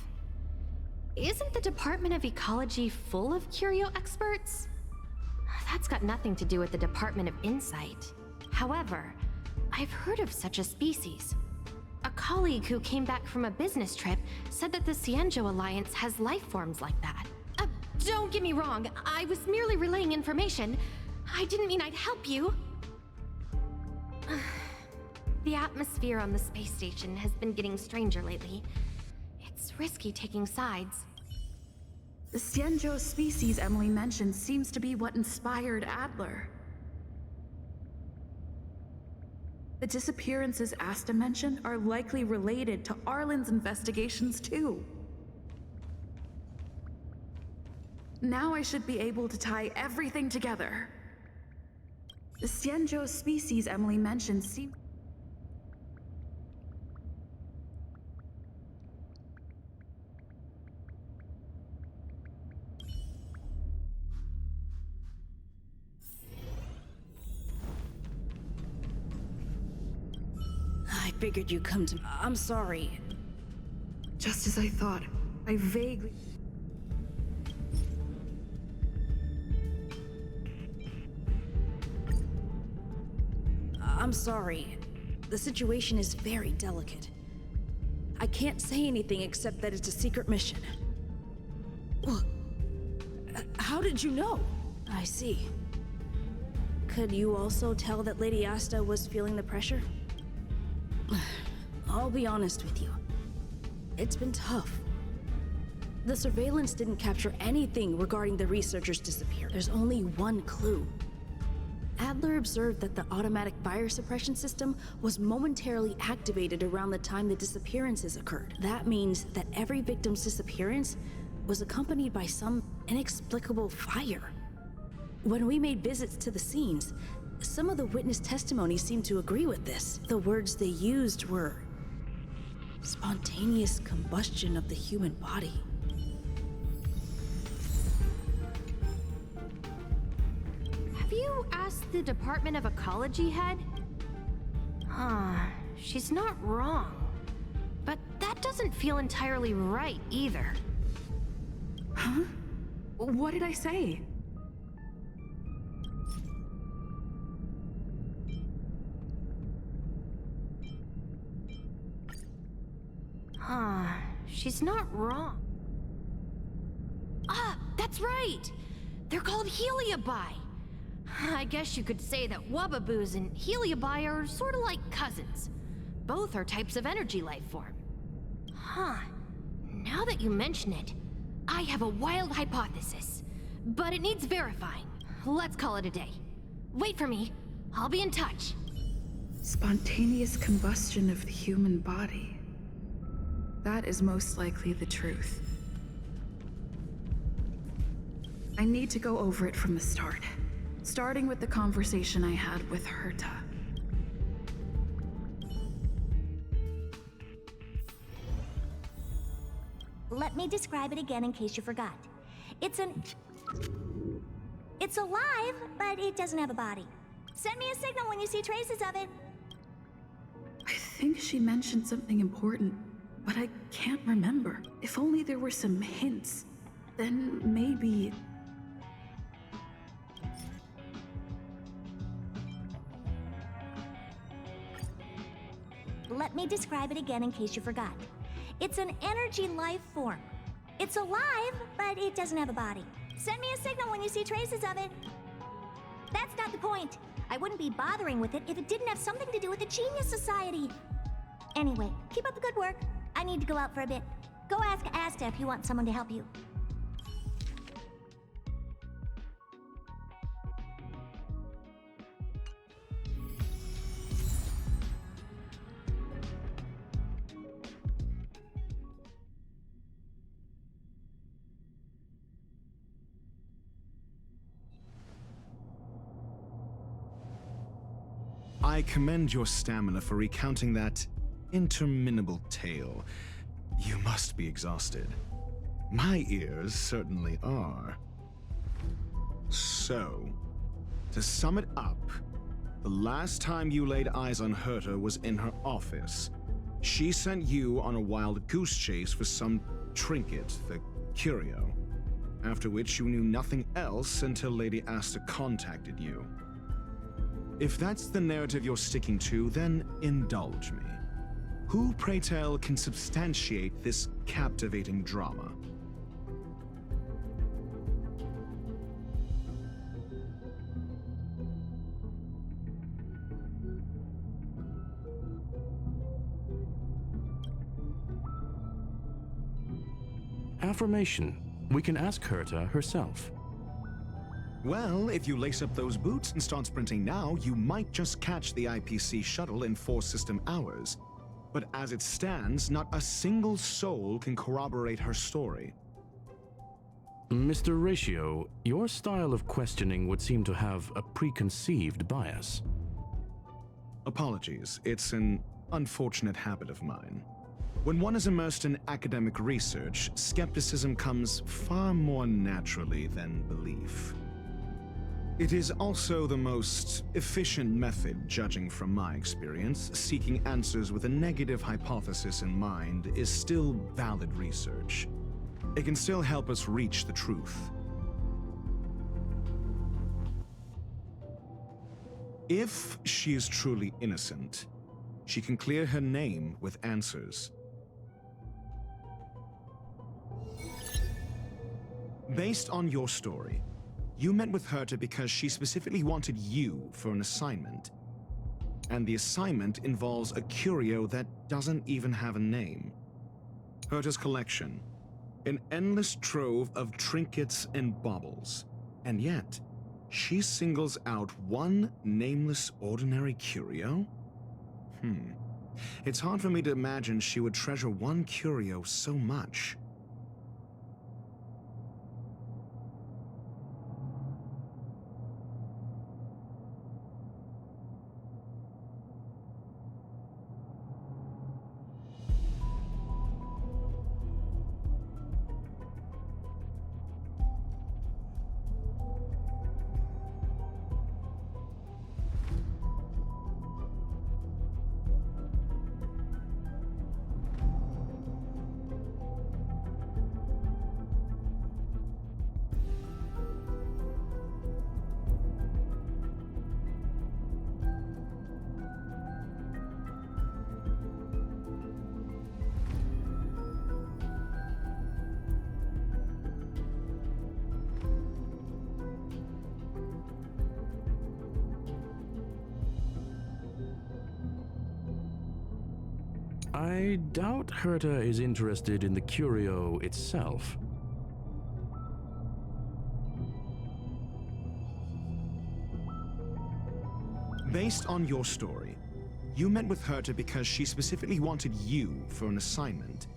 Isn't the Department of Ecology full of curio experts? That's got nothing to do with the Department of Insight. However, I've heard of such a species. A colleague who came back from a business trip said that the Cienjo Alliance has life forms like that. Don't get me wrong, I was merely relaying information. I didn't mean I'd help you. The atmosphere on the space station has been getting stranger lately. It's risky taking sides. The Cienjo species Emily mentioned seems to be what inspired Adler. The disappearances Asta mentioned are likely related to Arlen's investigations too. Now I should be able to tie everything together. The Cienjo species Emily mentioned seem... I figured you'd come to... I'm sorry. Just as I thought. I vaguely... I'm sorry. The situation is very delicate. I can't say anything except that it's a secret mission. Well, how did you know? I see. Could you also tell that Lady Asta was feeling the pressure? I'll be honest with you. It's been tough. The surveillance didn't capture anything regarding the researchers' disappearance. There's only one clue. Adler observed that the automatic fire suppression system was momentarily activated around the time the disappearances occurred. That means that every victim's disappearance was accompanied by some inexplicable fire. When we made visits to the scenes, some of the witness testimony seemed to agree with this. The words they used were spontaneous combustion of the human body. Have you asked the Department of Ecology head? Huh, she's not wrong. But that doesn't feel entirely right either. Huh? What did I say? Huh, she's not wrong. Ah, that's right! They're called Heliobi. I guess you could say that Wubbaboos and Heliobi are sort of like cousins. Both are types of energy life form. Huh. Now that you mention it, I have a wild hypothesis. But it needs verifying. Let's call it a day. Wait for me. I'll be in touch. Spontaneous combustion of the human body. That is most likely the truth. I need to go over it from the start, starting with the conversation I had with Herta. Let me describe it again in case you forgot. It's alive, but it doesn't have a body. Send me a signal when you see traces of it. I think she mentioned something important, but I can't remember. If only there were some hints, then maybe... Let me describe it again in case you forgot. It's an energy life form. It's alive, but it doesn't have a body. Send me a signal when you see traces of it. That's not the point. I wouldn't be bothering with it if it didn't have something to do with the Genius Society. Anyway, keep up the good work. I need to go out for a bit. Go ask Asta if you want someone to help you. I commend your stamina for recounting that interminable tale. You must be exhausted. My ears certainly are. So, to sum it up, the last time you laid eyes on Herta was in her office. She sent you on a wild goose chase for some trinket, the curio. After which you knew nothing else until Lady Asta contacted you. If that's the narrative you're sticking to, then indulge me. Who, pray tell, can substantiate this captivating drama? Affirmation. We can ask Herta herself. Well, if you lace up those boots and start sprinting now, you might just catch the IPC shuttle in 4 system hours. But as it stands, not a single soul can corroborate her story. Mr. Ratio, your style of questioning would seem to have a preconceived bias. Apologies, it's an unfortunate habit of mine. When one is immersed in academic research, skepticism comes far more naturally than belief. It is also the most efficient method, judging from my experience. Seeking answers with a negative hypothesis in mind is still valid research. It can still help us reach the truth. If she is truly innocent, she can clear her name with answers. Based on your story, you met with Herta because she specifically wanted you for an assignment. And the assignment involves a curio that doesn't even have a name. Herta's collection. An endless trove of trinkets and baubles. And yet, she singles out one nameless ordinary curio? It's hard for me to imagine she would treasure one curio so much. I doubt Herta is interested in the curio itself. Based on your story, you met with Herta because she specifically wanted you for an assignment.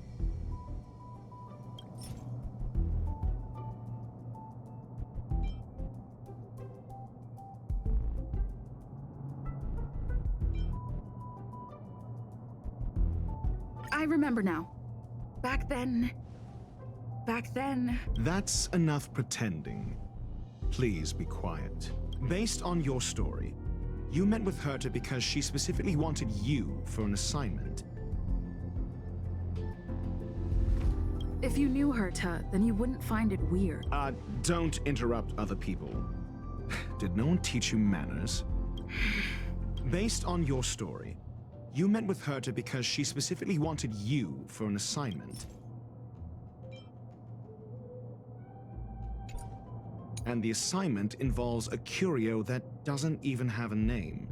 I remember now. Back then... That's enough pretending. Please be quiet. Based on your story, you met with Herta because she specifically wanted you for an assignment. If you knew Herta, then you wouldn't find it weird. Don't interrupt other people. Did no one teach you manners? Based on your story, you met with Herta because she specifically wanted you for an assignment. And the assignment involves a curio that doesn't even have a name.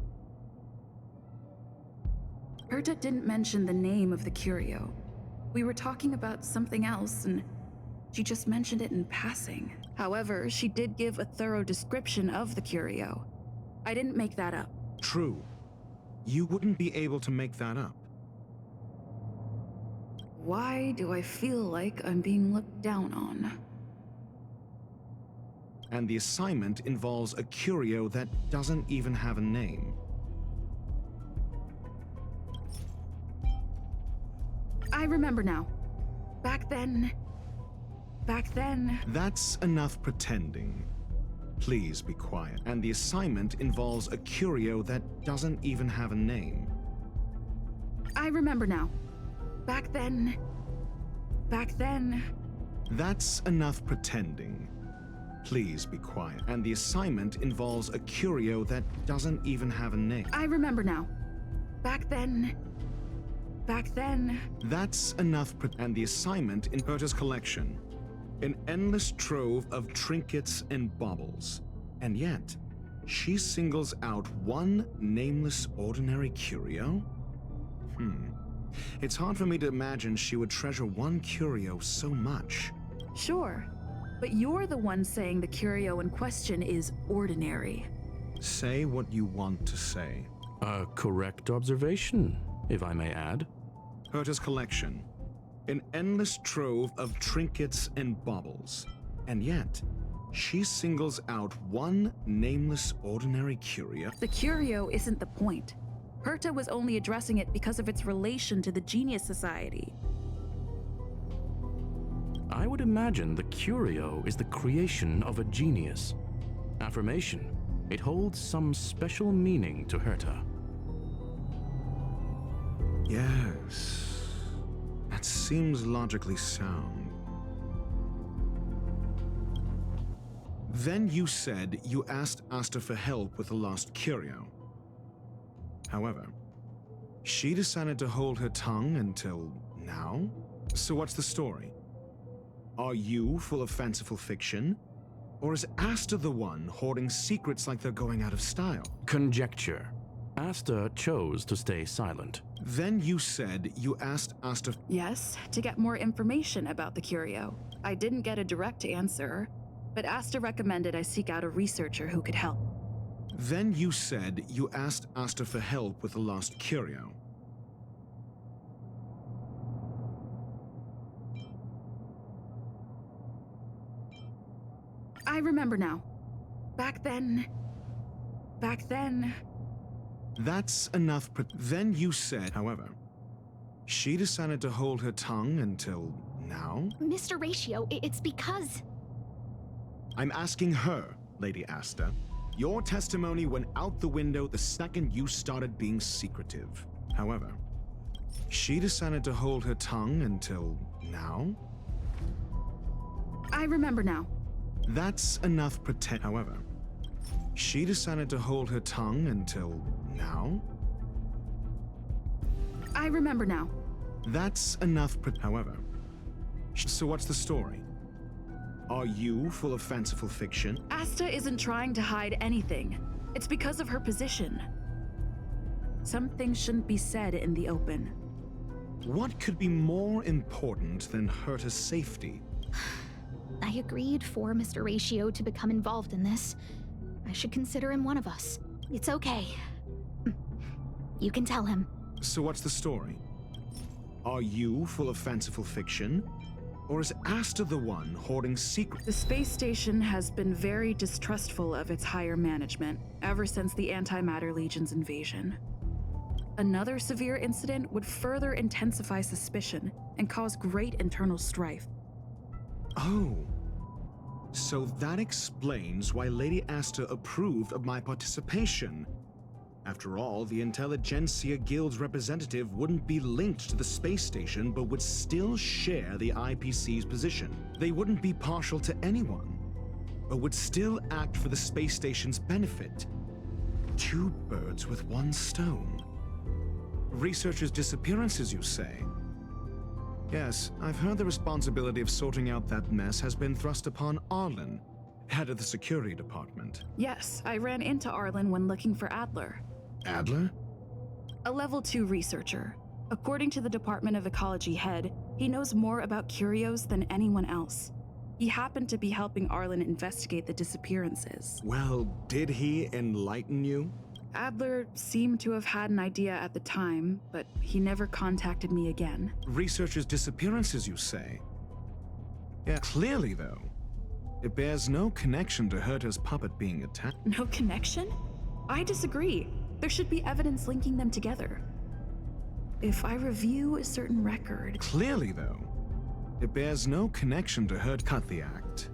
Herta didn't mention the name of the curio. We were talking about something else, and she just mentioned it in passing. However, she did give a thorough description of the curio. I didn't make that up. True. You wouldn't be able to make that up. Why do I feel like I'm being looked down on? And the assignment involves a curio that doesn't even have a name. I remember now. Back then... That's enough pretending. Please be quiet. And the assignment involves a curio that doesn't even have a name. I remember now. Back then... That's enough pretending. Please be quiet. And the assignment involves a curio that doesn't even have a name. I remember now. Back then... That's enough and the assignment in Herta's collection. An endless trove of trinkets and baubles. And yet, she singles out one nameless ordinary curio? It's hard for me to imagine she would treasure one curio so much. Sure, but you're the one saying the curio in question is ordinary. Say what you want to say. A correct observation, if I may add. Herta's collection. An endless trove of trinkets and baubles. And yet, she singles out one nameless ordinary curio. The curio isn't the point. Herta was only addressing it because of its relation to the Genius Society. I would imagine the curio is the creation of a genius. Affirmation. It holds some special meaning to Herta. Yes. That seems logically sound. Then you said you asked Asta for help with the lost curio. However, she decided to hold her tongue until now? So what's the story? Are you full of fanciful fiction? Or is Asta the one hoarding secrets like they're going out of style? Conjecture. Asta chose to stay silent. Then you said you asked Asta... Yes, to get more information about the curio. I didn't get a direct answer, but Asta recommended I seek out a researcher who could help. Then you said you asked Asta for help with the lost curio. I remember now. Back then... That's enough. Then you said, however, she decided to hold her tongue until now? Mr. Ratio, it's because... I'm asking her, Lady Asta. Your testimony went out the window the second you started being secretive. However, she decided to hold her tongue until now? I remember now. That's enough However, she decided to hold her tongue until now? I remember now. That's enough However, so what's the story? Are you full of fanciful fiction? Asta isn't trying to hide anything. It's because of her position. Some things shouldn't be said in the open. What could be more important than Herta's safety? I agreed for Mr. Ratio to become involved in this. I should consider him one of us. It's okay. You can tell him. So what's the story? Are you full of fanciful fiction? Or is Asta the one hoarding secrets? The space station has been very distrustful of its higher management ever since the Antimatter Legion's invasion. Another severe incident would further intensify suspicion and cause great internal strife. Oh. So that explains why Lady Asta approved of my participation. After all, the Intelligentsia Guild's representative wouldn't be linked to the space station, but would still share the IPC's position. They wouldn't be partial to anyone, but would still act for the space station's benefit. Two birds with one stone. Researchers' disappearances, you say? Yes, I've heard the responsibility of sorting out that mess has been thrust upon Arlen, head of the security department. Yes, I ran into Arlen when looking for Adler. Adler? A level 2 researcher. According to the Department of Ecology head, he knows more about curios than anyone else. He happened to be helping Arlen investigate the disappearances. Well, did he enlighten you? Adler seemed to have had an idea at the time, but he never contacted me again. Researchers' disappearances, you say? Yeah, clearly though. It bears no connection to Herta's puppet being attacked. No connection? I disagree. There should be evidence linking them together. If I review a certain record... Clearly though, it bears no connection to Herta. Cut the act.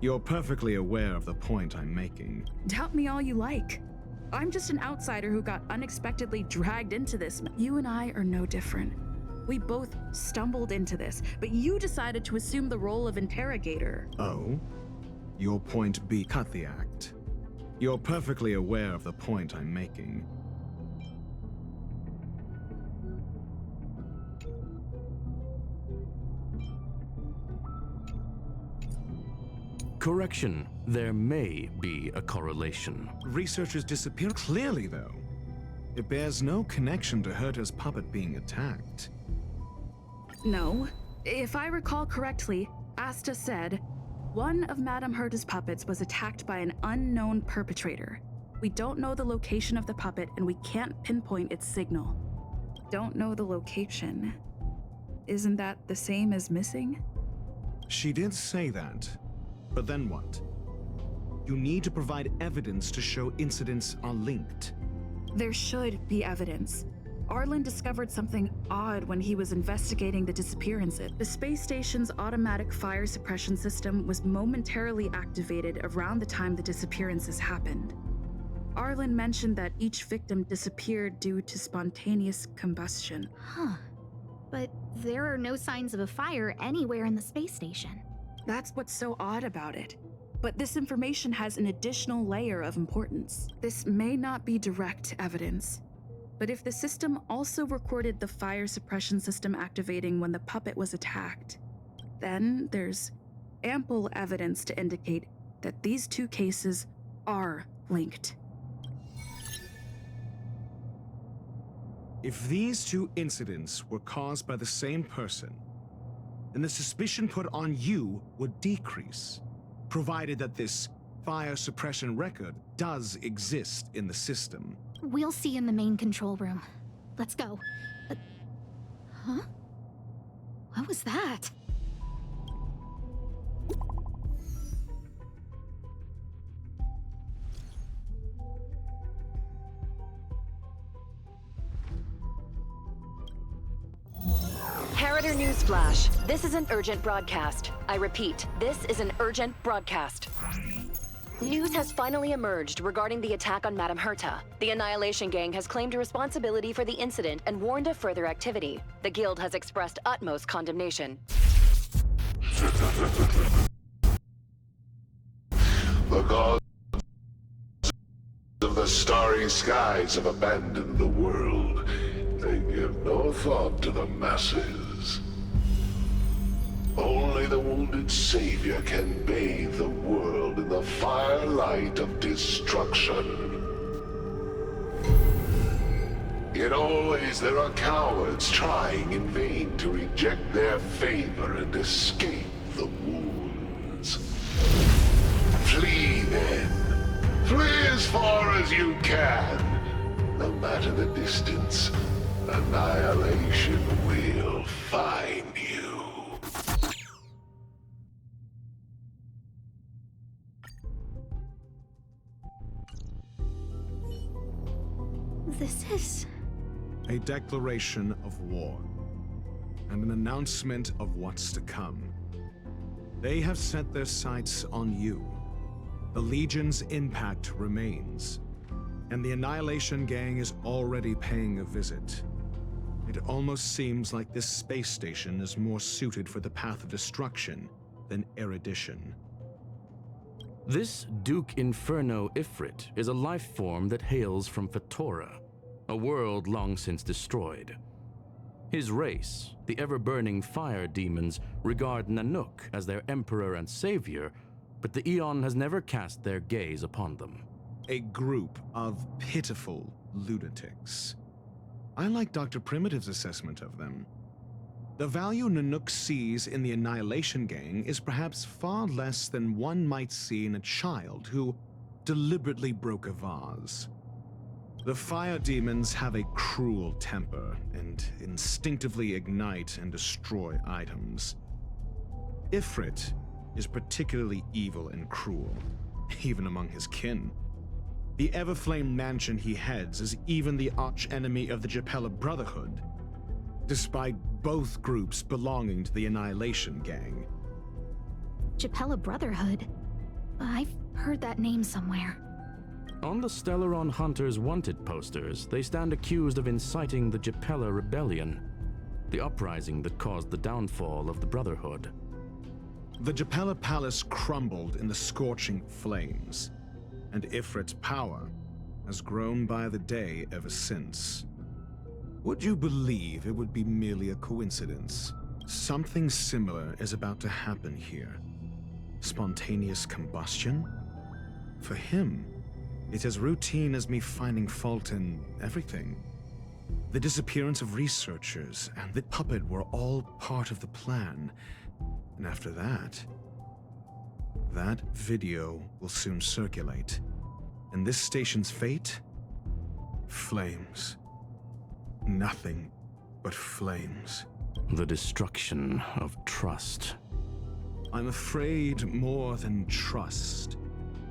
You're perfectly aware of the point I'm making. Doubt me all you like. I'm just an outsider who got unexpectedly dragged into this. You and I are no different. We both stumbled into this, but you decided to assume the role of interrogator. Oh? Your point B. Cut the act. You're perfectly aware of the point I'm making. Correction. There may be a correlation. Researchers disappear. Clearly, though, it bears no connection to Herta's puppet being attacked. No. If I recall correctly, Asta said, one of Madame Herta's puppets was attacked by an unknown perpetrator. We don't know the location of the puppet and we can't pinpoint its signal. Don't know the location. Isn't that the same as missing? She did say that, but then what? You need to provide evidence to show incidents are linked. There should be evidence. Arlen discovered something odd when he was investigating the disappearances. The space station's automatic fire suppression system was momentarily activated around the time the disappearances happened. Arlen mentioned that each victim disappeared due to spontaneous combustion. Huh. But there are no signs of a fire anywhere in the space station. That's what's so odd about it. But this information has an additional layer of importance. This may not be direct evidence, but if the system also recorded the fire suppression system activating when the puppet was attacked, then there's ample evidence to indicate that these two cases are linked. If these two incidents were caused by the same person, then the suspicion put on you would decrease, provided that this fire suppression record does exist in the system. We'll see in the main control room. Let's go. Huh? What was that? Harrider Newsflash. This is an urgent broadcast. I repeat, this is an urgent broadcast. News has finally emerged regarding the attack on Madame Herta. The Annihilation Gang has claimed responsibility for the incident and warned of further activity. The Guild has expressed utmost condemnation. The gods of the starry skies have abandoned the world. They give no thought to the masses. Only the wounded savior can bathe the world in the firelight of destruction. Yet always there are cowards trying in vain to reject their favor and escape the wounds. Flee then. Flee as far as you can. No matter the distance, annihilation will find you. This is... a declaration of war, and an announcement of what's to come. They have set their sights on you. The Legion's impact remains, and the Annihilation Gang is already paying a visit. It almost seems like this space station is more suited for the path of destruction than erudition. This Duke Inferno Ifrit is a life form that hails from Fatora, a world long since destroyed. His race, the ever-burning fire demons, regard Nanook as their emperor and savior, but the Eon has never cast their gaze upon them. A group of pitiful lunatics. I like Dr. Primitive's assessment of them. The value Nanook sees in the Annihilation Gang is perhaps far less than one might see in a child who deliberately broke a vase. The fire demons have a cruel temper and instinctively ignite and destroy items. Ifrit is particularly evil and cruel, even among his kin. The Everflame mansion he heads is even the arch-enemy of the Japella Brotherhood, despite both groups belonging to the Annihilation Gang. Japella Brotherhood? I've heard that name somewhere. On the Stellaron Hunters wanted posters, they stand accused of inciting the Japella Rebellion, the uprising that caused the downfall of the Brotherhood. The Japella Palace crumbled in the scorching flames, and Ifrit's power has grown by the day ever since. Would you believe it would be merely a coincidence? Something similar is about to happen here. Spontaneous combustion? For him, it's as routine as me finding fault in everything. The disappearance of researchers and the puppet were all part of the plan. And after that video will soon circulate. And this station's fate? Flames. Nothing but flames. The destruction of trust. I'm afraid more than trust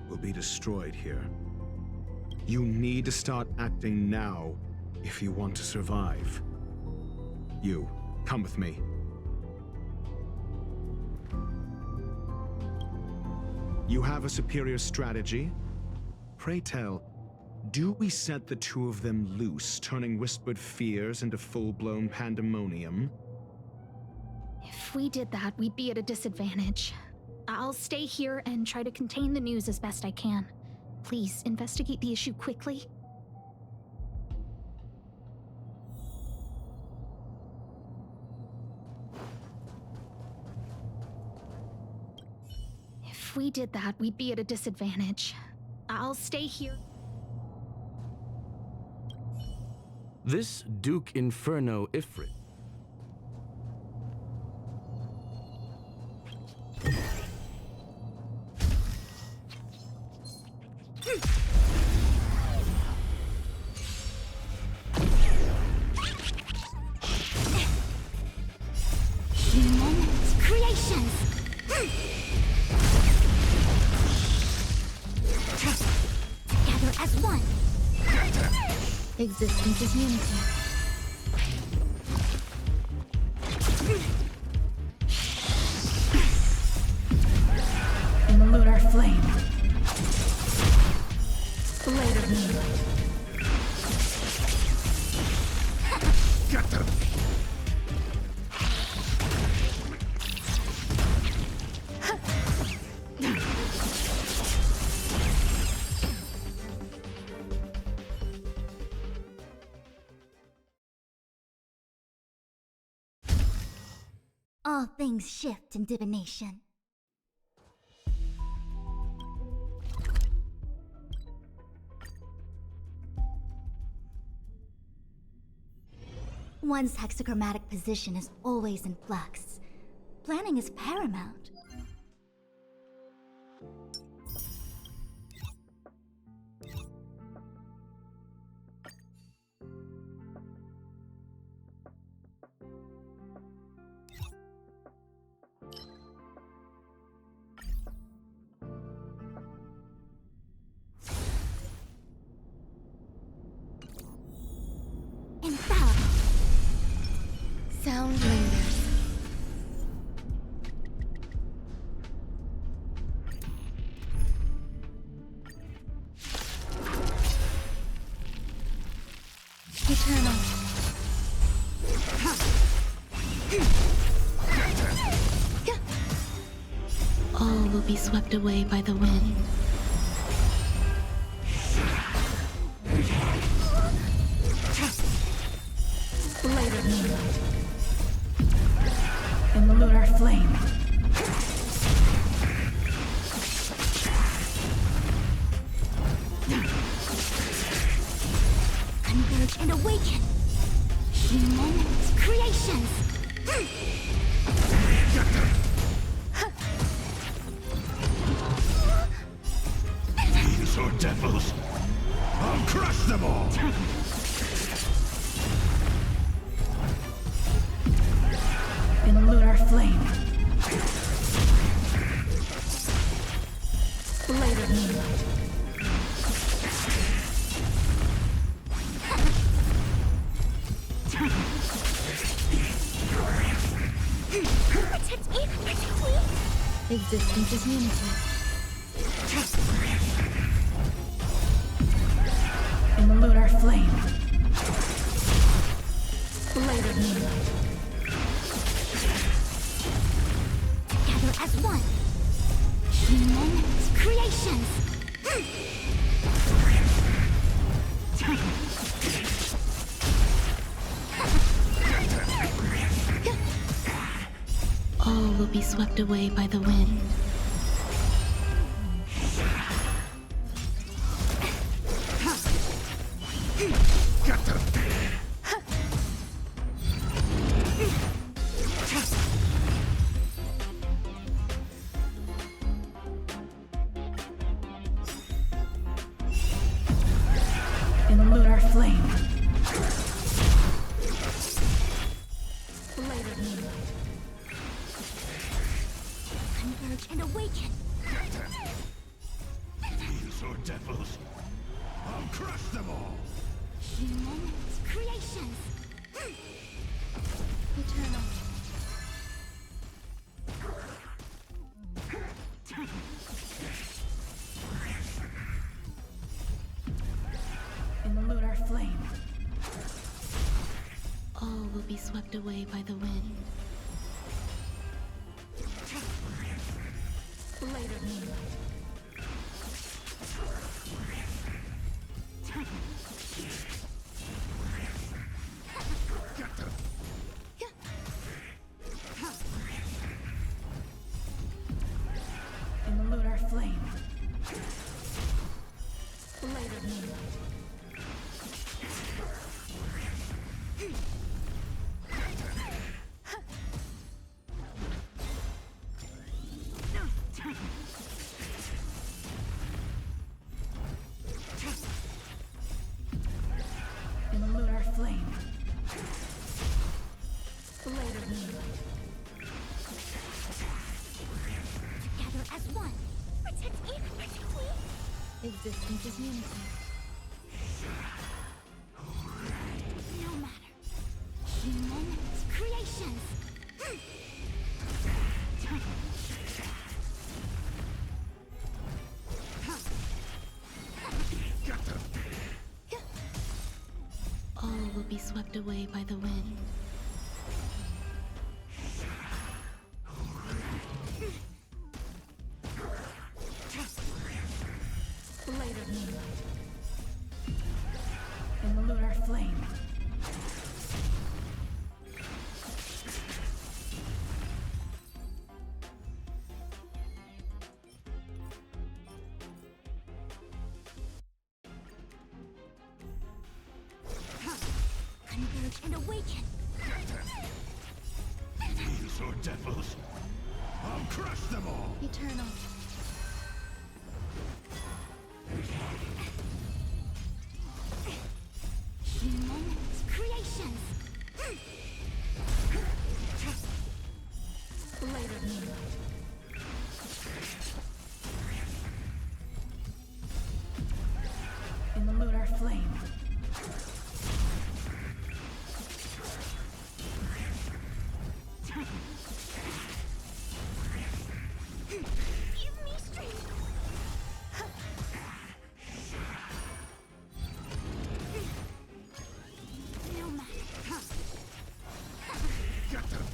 will be destroyed here. You need to start acting now if you want to survive. You, come with me. You have a superior strategy? Pray tell, do we set the two of them loose, turning whispered fears into full-blown pandemonium? If we did that, we'd be at a disadvantage. I'll stay here and try to contain the news as best I can. Please, investigate the issue quickly. If we did that, we'd be at a disadvantage. I'll stay here. This Duke Inferno Ifrit. Human creations! Together as one! Existence is unity. In the lunar flame. Blade of moonlight. Get them! All things shift in divination. One's hexachromatic position is always in flux. Planning is paramount. Sound lingers. Eternal. All will be swept away by the wind. Blade of moonlight. In the lunar flame. Converge and awaken. Human creations. Fiends or devils, I'll crush them all! In the lunar flame. Blade of moonlight. Protect me! Protect me! Existence is unity. In the lunar flame. Blade of moonlight. Together as one. Human creations. All will be swept away by the wind. In the lunar flame. Blade of moonlight. Converge and awaken. Fiends or devils, I'll crush them all! Human creations. Eternal. In the lunar flame. All will be swept away by the wind. Blade of moonlight. In the lunar flame. Blade of moonlight. In the lunar flame. Blade of moonlight. Together as one. Protect me! Protect me! Existence is unity. No matter. Human creations. All will be swept away by the wind. Blade of moonlight. In the lunar flame. Converge and awaken. These or devils. I'll crush them all. Eternal. Human creations. Blade of moonlight. In the lunar flame. Give me strength. No matter. Get them.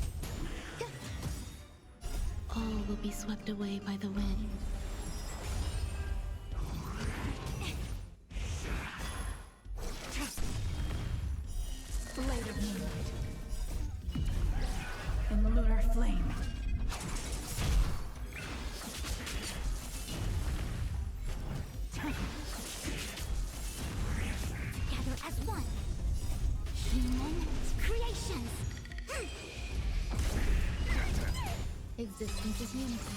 All will be swept away by the wind. Blade of moonlight. In the lunar flame. Together as one. Human creations. Existence is unity.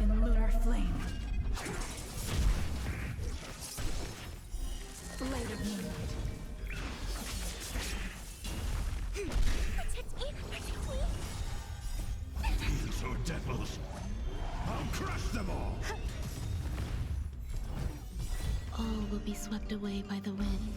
In the lunar flame. Blade of moonlight. Protect me. Protect me. These or devils. I'll crush them all. All will be swept away by the wind.